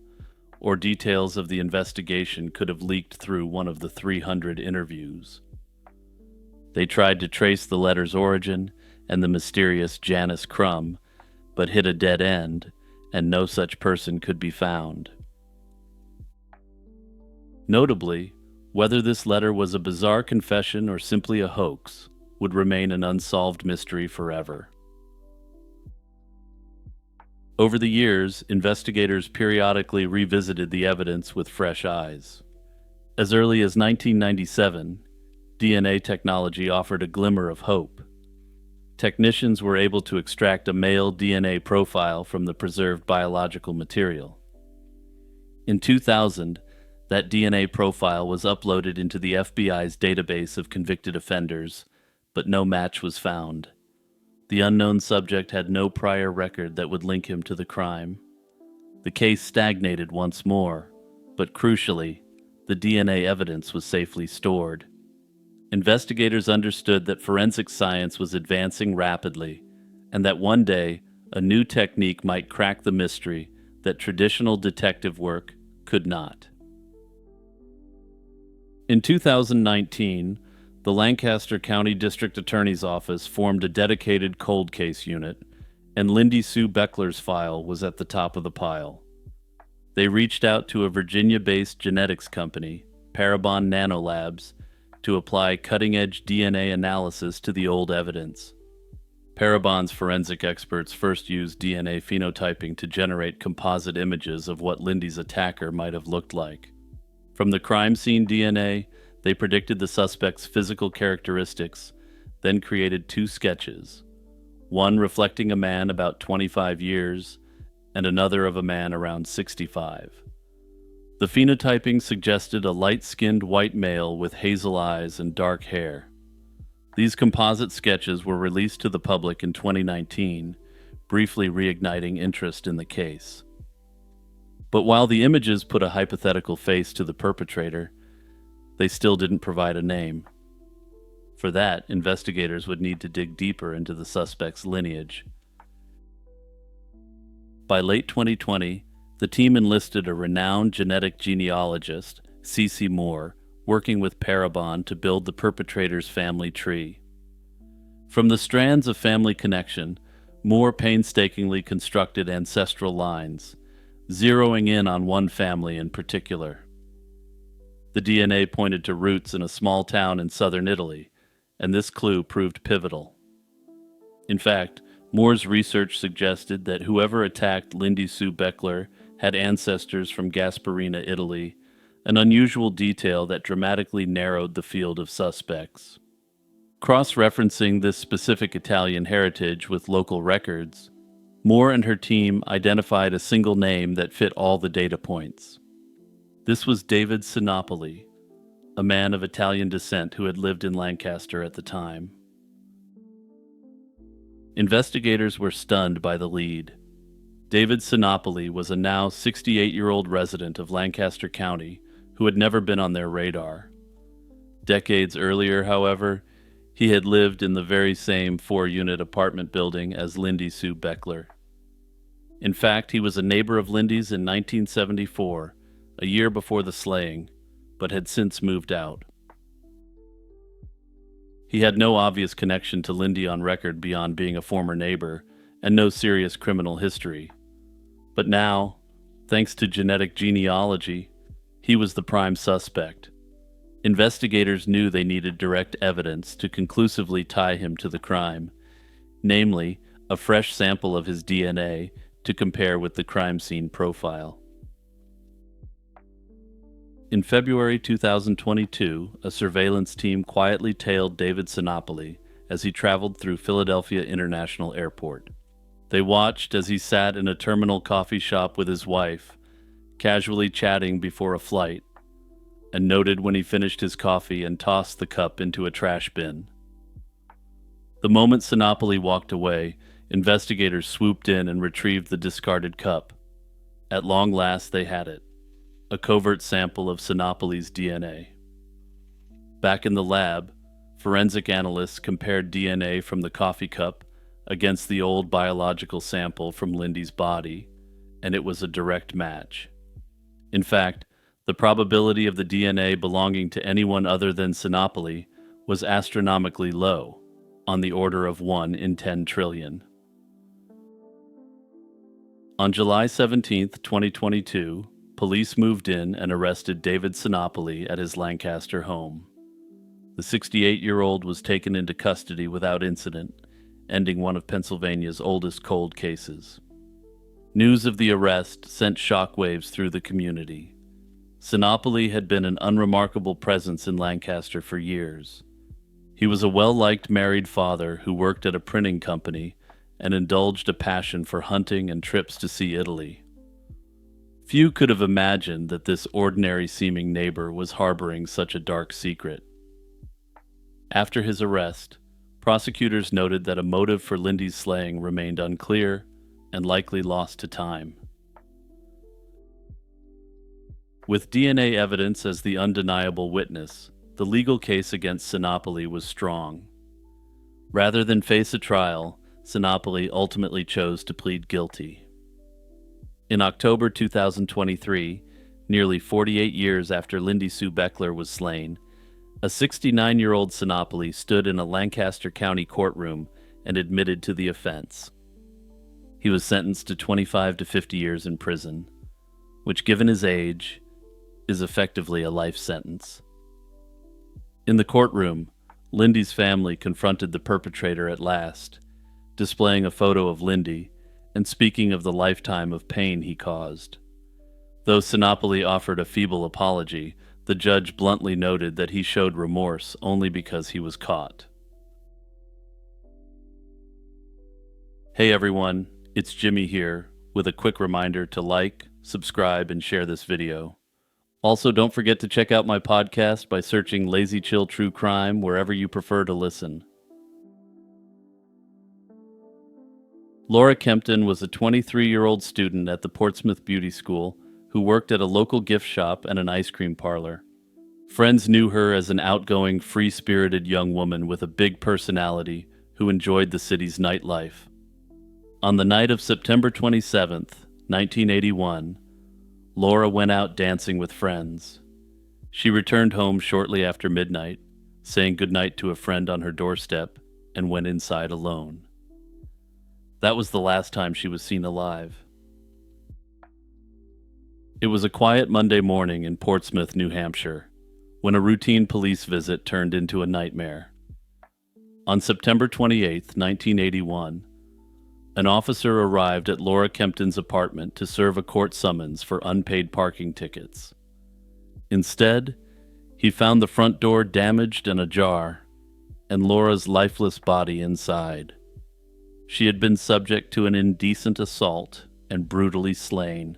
or details of the investigation could have leaked through one of the 300 interviews. They tried to trace the letter's origin and the mysterious Janice Crumb, but hit a dead end, and no such person could be found. Notably, whether this letter was a bizarre confession or simply a hoax would remain an unsolved mystery forever. Over the years, investigators periodically revisited the evidence with fresh eyes. As early as 1997, DNA technology offered a glimmer of hope. Technicians were able to extract a male DNA profile from the preserved biological material. In 2000, that DNA profile was uploaded into the FBI's database of convicted offenders, but no match was found. The unknown subject had no prior record that would link him to the crime. The case stagnated once more, but crucially, the DNA evidence was safely stored. Investigators understood that forensic science was advancing rapidly, and that one day, a new technique might crack the mystery that traditional detective work could not. In 2019, the Lancaster County District Attorney's Office formed a dedicated cold case unit, and Lindy Sue Beckler's file was at the top of the pile. They reached out to a Virginia-based genetics company, Parabon Nanolabs, to apply cutting-edge DNA analysis to the old evidence. Parabon's forensic experts first used DNA phenotyping to generate composite images of what Lindy's attacker might have looked like. From the crime scene DNA, they predicted the suspect's physical characteristics, then created two sketches, one reflecting a man about 25 years and another of a man around 65. The phenotyping suggested a light-skinned white male with hazel eyes and dark hair. These composite sketches were released to the public in 2019, briefly reigniting interest in the case. But while the images put a hypothetical face to the perpetrator, they still didn't provide a name. For that, investigators would need to dig deeper into the suspect's lineage. By late 2020, the team enlisted a renowned genetic genealogist, Cece Moore, working with Parabon to build the perpetrator's family tree. From the strands of family connection, Moore painstakingly constructed ancestral lines, zeroing in on one family in particular. The DNA pointed to roots in a small town in southern Italy, and this clue proved pivotal. In fact, Moore's research suggested that whoever attacked Lindy Sue Beckler had ancestors from Gasparina, Italy, an unusual detail that dramatically narrowed the field of suspects. Cross-referencing this specific Italian heritage with local records, Moore and her team identified a single name that fit all the data points. This was David Sinopoli, a man of Italian descent who had lived in Lancaster at the time. Investigators were stunned by the lead. David Sinopoli was a now 68-year-old resident of Lancaster County who had never been on their radar. Decades earlier, however, he had lived in the very same 4-unit apartment building as Lindy Sue Beckler. In fact, he was a neighbor of Lindy's in 1974, a year before the slaying, but had since moved out. He had no obvious connection to Lindy on record beyond being a former neighbor, and no serious criminal history. But now, thanks to genetic genealogy, he was the prime suspect. Investigators knew they needed direct evidence to conclusively tie him to the crime, namely, a fresh sample of his DNA to compare with the crime scene profile. In February 2022, a surveillance team quietly tailed David Sinopoli as he traveled through Philadelphia International Airport. They watched as he sat in a terminal coffee shop with his wife, casually chatting before a flight, and noted when he finished his coffee and tossed the cup into a trash bin. The moment Sinopoli walked away, investigators swooped in and retrieved the discarded cup. At long last, they had it, a covert sample of Sinopoli's DNA. Back in the lab, forensic analysts compared DNA from the coffee cup against the old biological sample from Lindy's body, and it was a direct match. In fact, the probability of the DNA belonging to anyone other than Sinopoli was astronomically low, on the order of 1 in 10 trillion. On July 17, 2022, police moved in and arrested David Sinopoli at his Lancaster home. The 68-year-old was taken into custody without incident, ending one of Pennsylvania's oldest cold cases. News of the arrest sent shockwaves through the community. Sinopoli had been an unremarkable presence in Lancaster for years. He was a well-liked married father who worked at a printing company and indulged a passion for hunting and trips to see Italy. Few could have imagined that this ordinary-seeming neighbor was harboring such a dark secret. After his arrest, prosecutors noted that a motive for Lindy's slaying remained unclear and likely lost to time. With DNA evidence as the undeniable witness, the legal case against Sinopoli was strong. Rather than face a trial, Sinopoli ultimately chose to plead guilty. In October 2023, nearly 48 years after Lindy Sue Beckler was slain, a 69-year-old Sinopoli stood in a Lancaster County courtroom and admitted to the offense. He was sentenced to 25 to 50 years in prison, which, given his age, is effectively a life sentence. In the courtroom, Lindy's family confronted the perpetrator at last, displaying a photo of Lindy and speaking of the lifetime of pain he caused. Though Sinopoli offered a feeble apology, the judge bluntly noted that he showed remorse only because he was caught. Hey everyone, it's Jimmy here, with a quick reminder to like, subscribe, and share this video. Also, don't forget to check out my podcast by searching Lazy Chill True Crime wherever you prefer to listen. Laura Kempton was a 23-year-old student at the Portsmouth Beauty School who worked at a local gift shop and an ice cream parlor. Friends knew her as an outgoing, free-spirited young woman with a big personality who enjoyed the city's nightlife. On the night of September 27, 1981, Laura went out dancing with friends. She returned home shortly after midnight, saying goodnight to a friend on her doorstep, and went inside alone. That was the last time she was seen alive. It was a quiet Monday morning in Portsmouth, New Hampshire, when a routine police visit turned into a nightmare. On September 28, 1981, an officer arrived at Laura Kempton's apartment to serve a court summons for unpaid parking tickets. Instead, he found the front door damaged and ajar, and Laura's lifeless body inside. She had been subject to an indecent assault and brutally slain,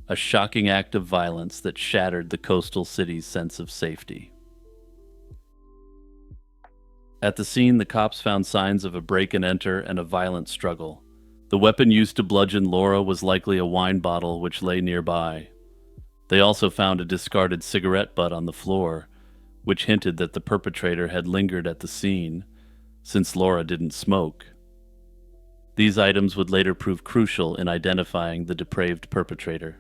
a shocking act of violence that shattered the coastal city's sense of safety. At the scene, the cops found signs of a break-and-enter and a violent struggle. The weapon used to bludgeon Laura was likely a wine bottle which lay nearby. They also found a discarded cigarette butt on the floor, which hinted that the perpetrator had lingered at the scene, since Laura didn't smoke. These items would later prove crucial in identifying the depraved perpetrator.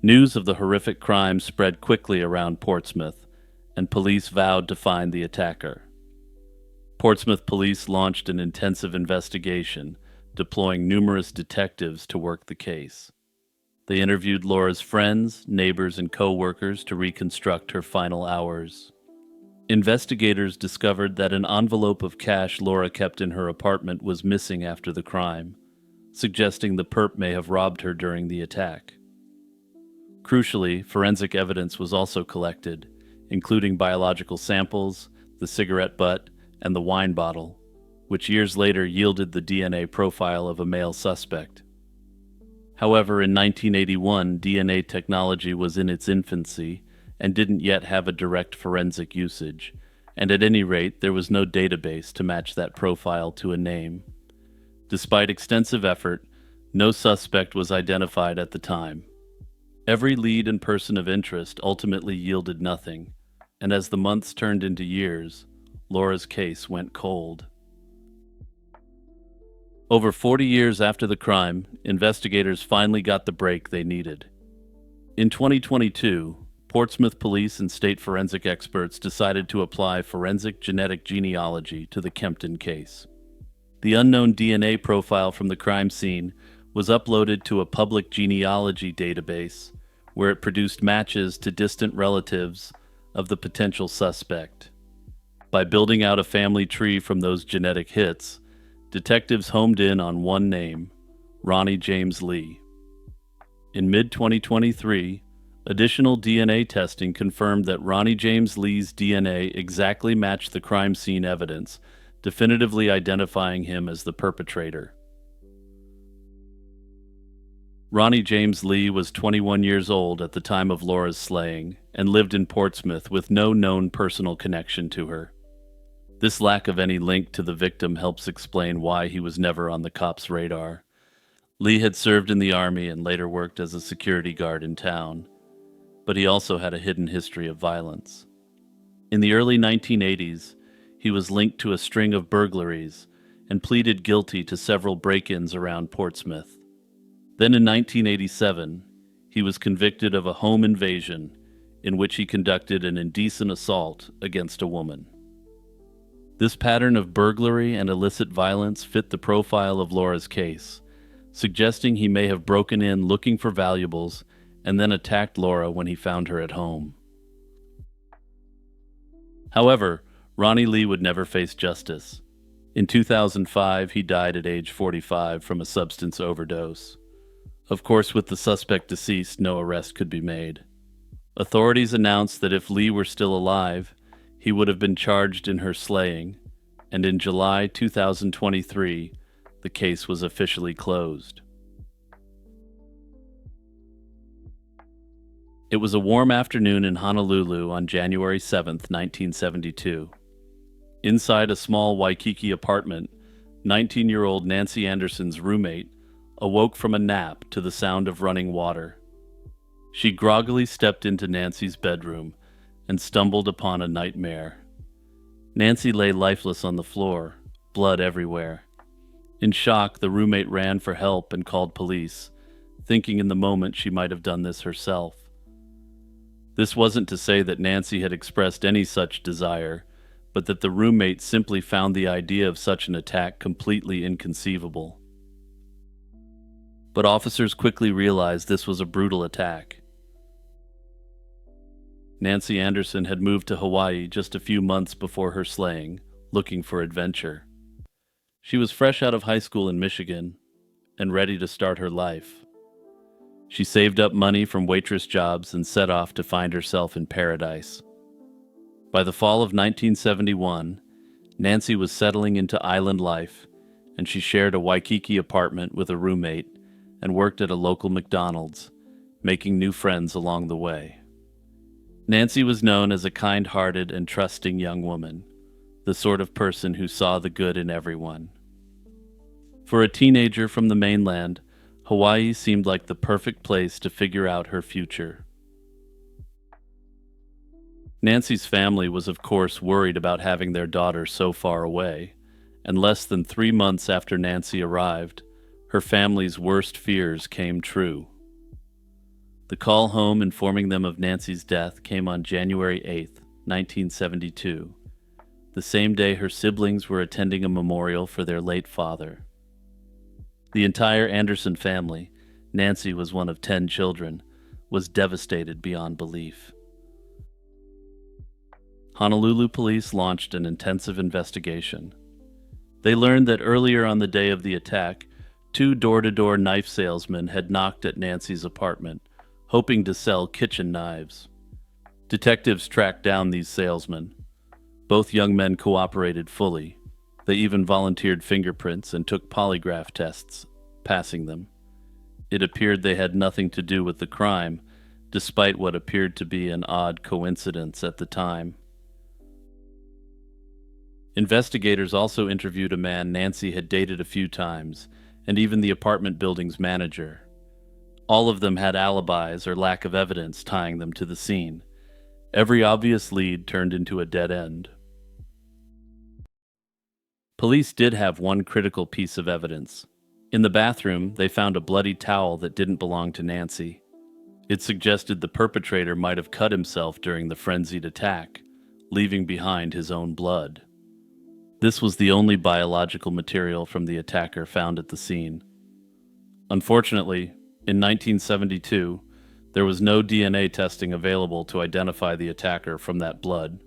News of the horrific crime spread quickly around Portsmouth, and police vowed to find the attacker. Portsmouth police launched an intensive investigation, deploying numerous detectives to work the case. They interviewed Laura's friends, neighbors, and co-workers to reconstruct her final hours. Investigators discovered that an envelope of cash Laura kept in her apartment was missing after the crime, suggesting the perp may have robbed her during the attack. Crucially, forensic evidence was also collected, including biological samples, the cigarette butt, and the wine bottle, which years later yielded the DNA profile of a male suspect. However, in 1981, DNA technology was in its infancy and didn't yet have a direct forensic usage, and at any rate, there was no database to match that profile to a name. Despite extensive effort, no suspect was identified at the time. Every lead and person of interest ultimately yielded nothing, and as the months turned into years, Laura's case went cold. Over 40 years after the crime, investigators finally got the break they needed. In 2022, Portsmouth police and state forensic experts decided to apply forensic genetic genealogy to the Kempton case. The unknown DNA profile from the crime scene was uploaded to a public genealogy database, where it produced matches to distant relatives of the potential suspect. By building out a family tree from those genetic hits, detectives homed in on one name, Ronnie James Lee. In mid-2023, additional DNA testing confirmed that Ronnie James Lee's DNA exactly matched the crime scene evidence, definitively identifying him as the perpetrator. Ronnie James Lee was 21 years old at the time of Laura's slaying and lived in Portsmouth with no known personal connection to her. This lack of any link to the victim helps explain why he was never on the cops' radar. Lee had served in the army and later worked as a security guard in town, but he also had a hidden history of violence. In the early 1980s, he was linked to a string of burglaries and pleaded guilty to several break-ins around Portsmouth. Then in 1987, he was convicted of a home invasion in which he conducted an indecent assault against a woman. This pattern of burglary and illicit violence fit the profile of Laura's case, suggesting he may have broken in looking for valuables and then attacked Laura when he found her at home. However, Ronnie Lee would never face justice. In 2005, he died at age 45 from a substance overdose. Of course, with the suspect deceased, no arrest could be made. Authorities announced that if Lee were still alive, he would have been charged in her slaying, and in July 2023, the case was officially closed. It was a warm afternoon in Honolulu on January 7, 1972. Inside a small Waikiki apartment, 19-year-old Nancy Anderson's roommate awoke from a nap to the sound of running water. She groggily stepped into Nancy's bedroom and stumbled upon a nightmare. Nancy lay lifeless on the floor, blood everywhere. In shock, the roommate ran for help and called police, thinking in the moment she might have done this herself. This wasn't to say that Nancy had expressed any such desire, but that the roommate simply found the idea of such an attack completely inconceivable. But officers quickly realized this was a brutal attack. Nancy Anderson had moved to Hawaii just a few months before her slaying, looking for adventure. She was fresh out of high school in Michigan and ready to start her life. She saved up money from waitress jobs and set off to find herself in paradise. By the fall of 1971, Nancy was settling into island life, and she shared a Waikiki apartment with a roommate and worked at a local McDonald's, making new friends along the way. Nancy was known as a kind-hearted and trusting young woman, the sort of person who saw the good in everyone. For a teenager from the mainland, Hawaii seemed like the perfect place to figure out her future. Nancy's family was of course worried about having their daughter so far away, and less than 3 months after Nancy arrived, her family's worst fears came true. The call home informing them of Nancy's death came on January 8, 1972, the same day her siblings were attending a memorial for their late father. The entire Anderson family, Nancy was one of 10 children, was devastated beyond belief. Honolulu police launched an intensive investigation. They learned that earlier on the day of the attack, 2 door-to-door knife salesmen had knocked at Nancy's apartment, hoping to sell kitchen knives. Detectives tracked down these salesmen. Both young men cooperated fully. They even volunteered fingerprints and took polygraph tests, passing them. It appeared they had nothing to do with the crime, despite what appeared to be an odd coincidence at the time. Investigators also interviewed a man Nancy had dated a few times, and even the apartment building's manager. All of them had alibis or lack of evidence tying them to the scene. Every obvious lead turned into a dead end. Police did have one critical piece of evidence. In the bathroom, they found a bloody towel that didn't belong to Nancy. It suggested the perpetrator might have cut himself during the frenzied attack, leaving behind his own blood. This was the only biological material from the attacker found at the scene. Unfortunately, in 1972, there was no DNA testing available to identify the attacker from that blood.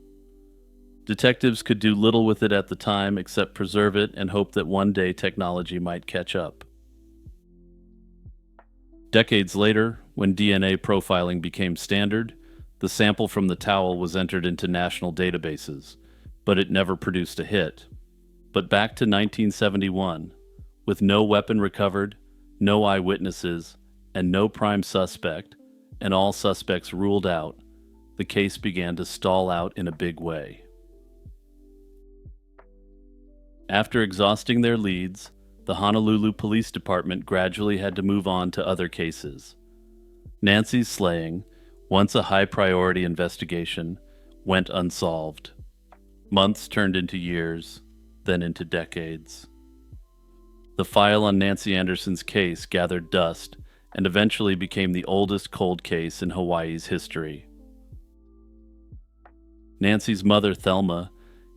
Detectives could do little with it at the time except preserve it and hope that one day technology might catch up. Decades later, when DNA profiling became standard, the sample from the towel was entered into national databases, but it never produced a hit. But back to 1971, with no weapon recovered, no eyewitnesses, and no prime suspect, and all suspects ruled out, the case began to stall out in a big way. After exhausting their leads, the Honolulu Police Department gradually had to move on to other cases. Nancy's slaying, once a high-priority investigation, went unsolved. Months turned into years, then into decades. The file on Nancy Anderson's case gathered dust and eventually became the oldest cold case in Hawaii's history. Nancy's mother, Thelma,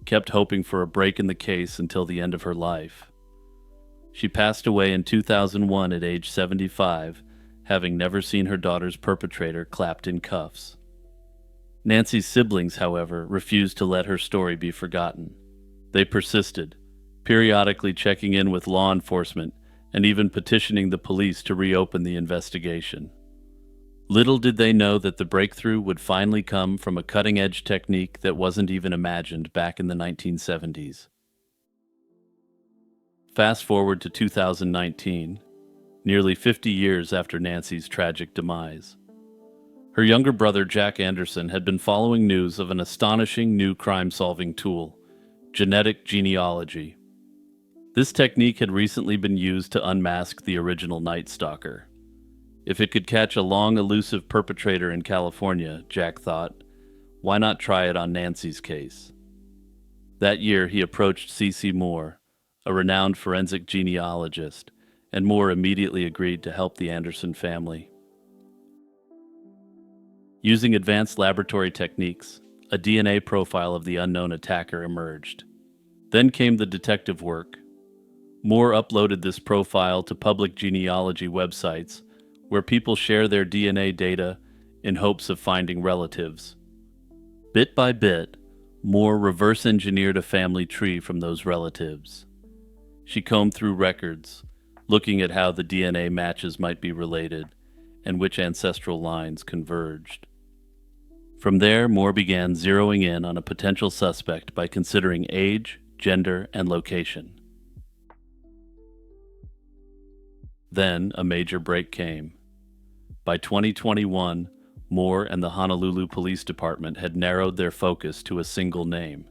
kept hoping for a break in the case until the end of her life. She passed away in 2001 at age 75, having never seen her daughter's perpetrator clapped in cuffs. Nancy's siblings, however, refused to let her story be forgotten. They persisted, periodically checking in with law enforcement and even petitioning the police to reopen the investigation. Little did they know that the breakthrough would finally come from a cutting-edge technique that wasn't even imagined back in the 1970s. Fast forward to 2019, nearly 50 years after Nancy's tragic demise. Her younger brother, Jack Anderson, had been following news of an astonishing new crime-solving tool, genetic genealogy. This technique had recently been used to unmask the original Night Stalker. If it could catch a long, elusive perpetrator in California, Jack thought, why not try it on Nancy's case? That year, he approached C.C. Moore, a renowned forensic genealogist, and Moore immediately agreed to help the Anderson family. Using advanced laboratory techniques, a DNA profile of the unknown attacker emerged. Then came the detective work. Moore uploaded this profile to public genealogy websites where people share their DNA data in hopes of finding relatives. Bit by bit, Moore reverse-engineered a family tree from those relatives. She combed through records, looking at how the DNA matches might be related and which ancestral lines converged. From there, Moore began zeroing in on a potential suspect by considering age, gender, and location. Then, a major break came. By 2021, Moore and the Honolulu Police Department had narrowed their focus to a single name.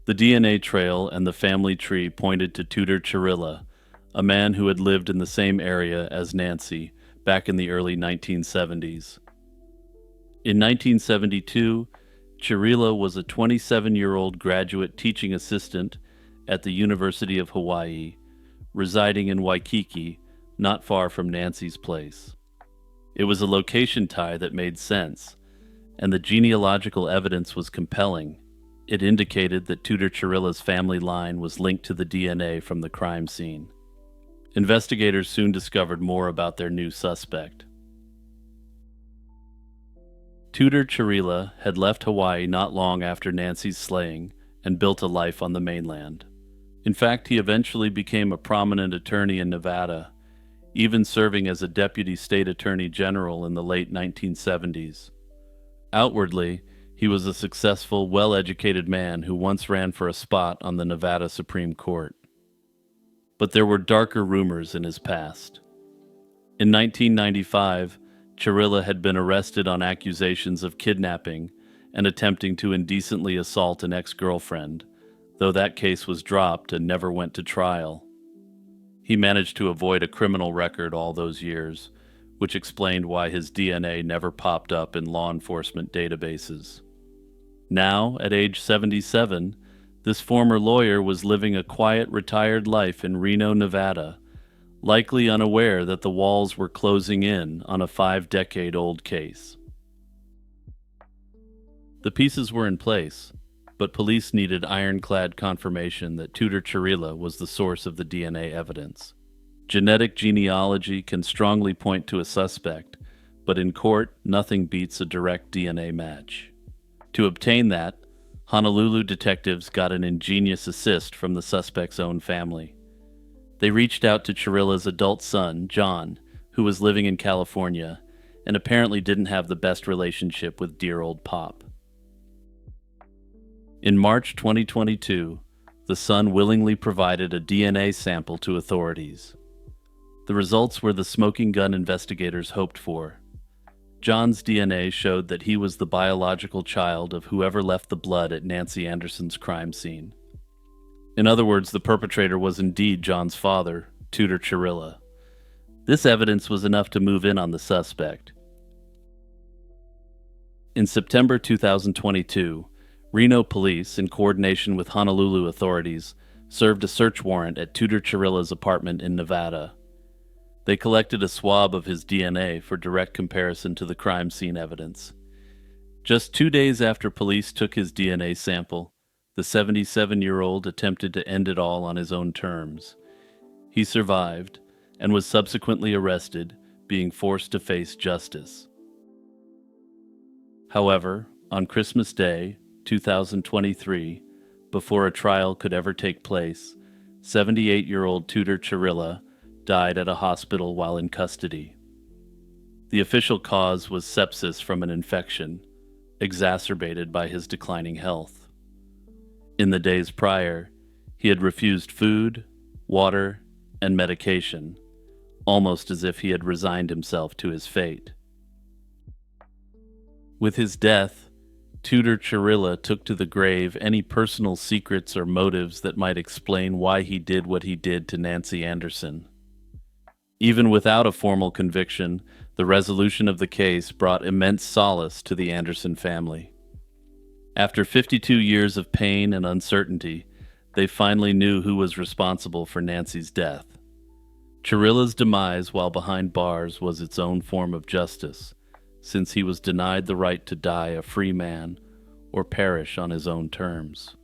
The DNA trail and the family tree pointed to Tudor Chirilla, a man who had lived in the same area as Nancy back in the early 1970s. In 1972, Chirilla was a 27-year-old graduate teaching assistant at the University of Hawaii, residing in Waikiki, not far from Nancy's place. It was a location tie that made sense, and the genealogical evidence was compelling. It indicated that Tudor Chirilla's family line was linked to the DNA from the crime scene. Investigators soon discovered more about their new suspect. Tudor Chirilla had left Hawaii not long after Nancy's slaying and built a life on the mainland. In fact, he eventually became a prominent attorney in Nevada, even serving as a deputy state attorney general in the late 1970s. Outwardly, he was a successful, well-educated man who once ran for a spot on the Nevada Supreme Court. But there were darker rumors in his past. In 1995, Chirilla had been arrested on accusations of kidnapping and attempting to indecently assault an ex-girlfriend, though that case was dropped and never went to trial. He managed to avoid a criminal record all those years, which explained why his DNA never popped up in law enforcement databases. Now, at age 77, this former lawyer was living a quiet, retired life in Reno, Nevada, likely unaware that the walls were closing in on a 5-decade-old case. The pieces were in place, but police needed ironclad confirmation that Tudor Chirilla was the source of the DNA evidence. Genetic genealogy can strongly point to a suspect, but in court, nothing beats a direct DNA match. To obtain that, Honolulu detectives got an ingenious assist from the suspect's own family. They reached out to Chirilla's adult son, John, who was living in California and apparently didn't have the best relationship with dear old Pop. In March 2022, the son willingly provided a DNA sample to authorities. The results were the smoking gun investigators hoped for. John's DNA showed that he was the biological child of whoever left the blood at Nancy Anderson's crime scene. In other words, the perpetrator was indeed John's father, Tudor Chirilla. This evidence was enough to move in on the suspect. In September 2022, Reno police, in coordination with Honolulu authorities, served a search warrant at Tudor Chirilla's apartment in Nevada. They collected a swab of his DNA for direct comparison to the crime scene evidence. Just 2 days after police took his DNA sample, the 77-year-old attempted to end it all on his own terms. He survived and was subsequently arrested, being forced to face justice. However, on Christmas Day, 2023, before a trial could ever take place, 78-year-old Tudor Chirilla died at a hospital while in custody. The official cause was sepsis from an infection, exacerbated by his declining health. In the days prior, he had refused food, water, and medication, almost as if he had resigned himself to his fate. With his death, Tudor Chirilla took to the grave any personal secrets or motives that might explain why he did what he did to Nancy Anderson. Even without a formal conviction, the resolution of the case brought immense solace to the Anderson family. After 52 years of pain and uncertainty, they finally knew who was responsible for Nancy's death. Chirilla's demise while behind bars was its own form of justice, since he was denied the right to die a free man or perish on his own terms.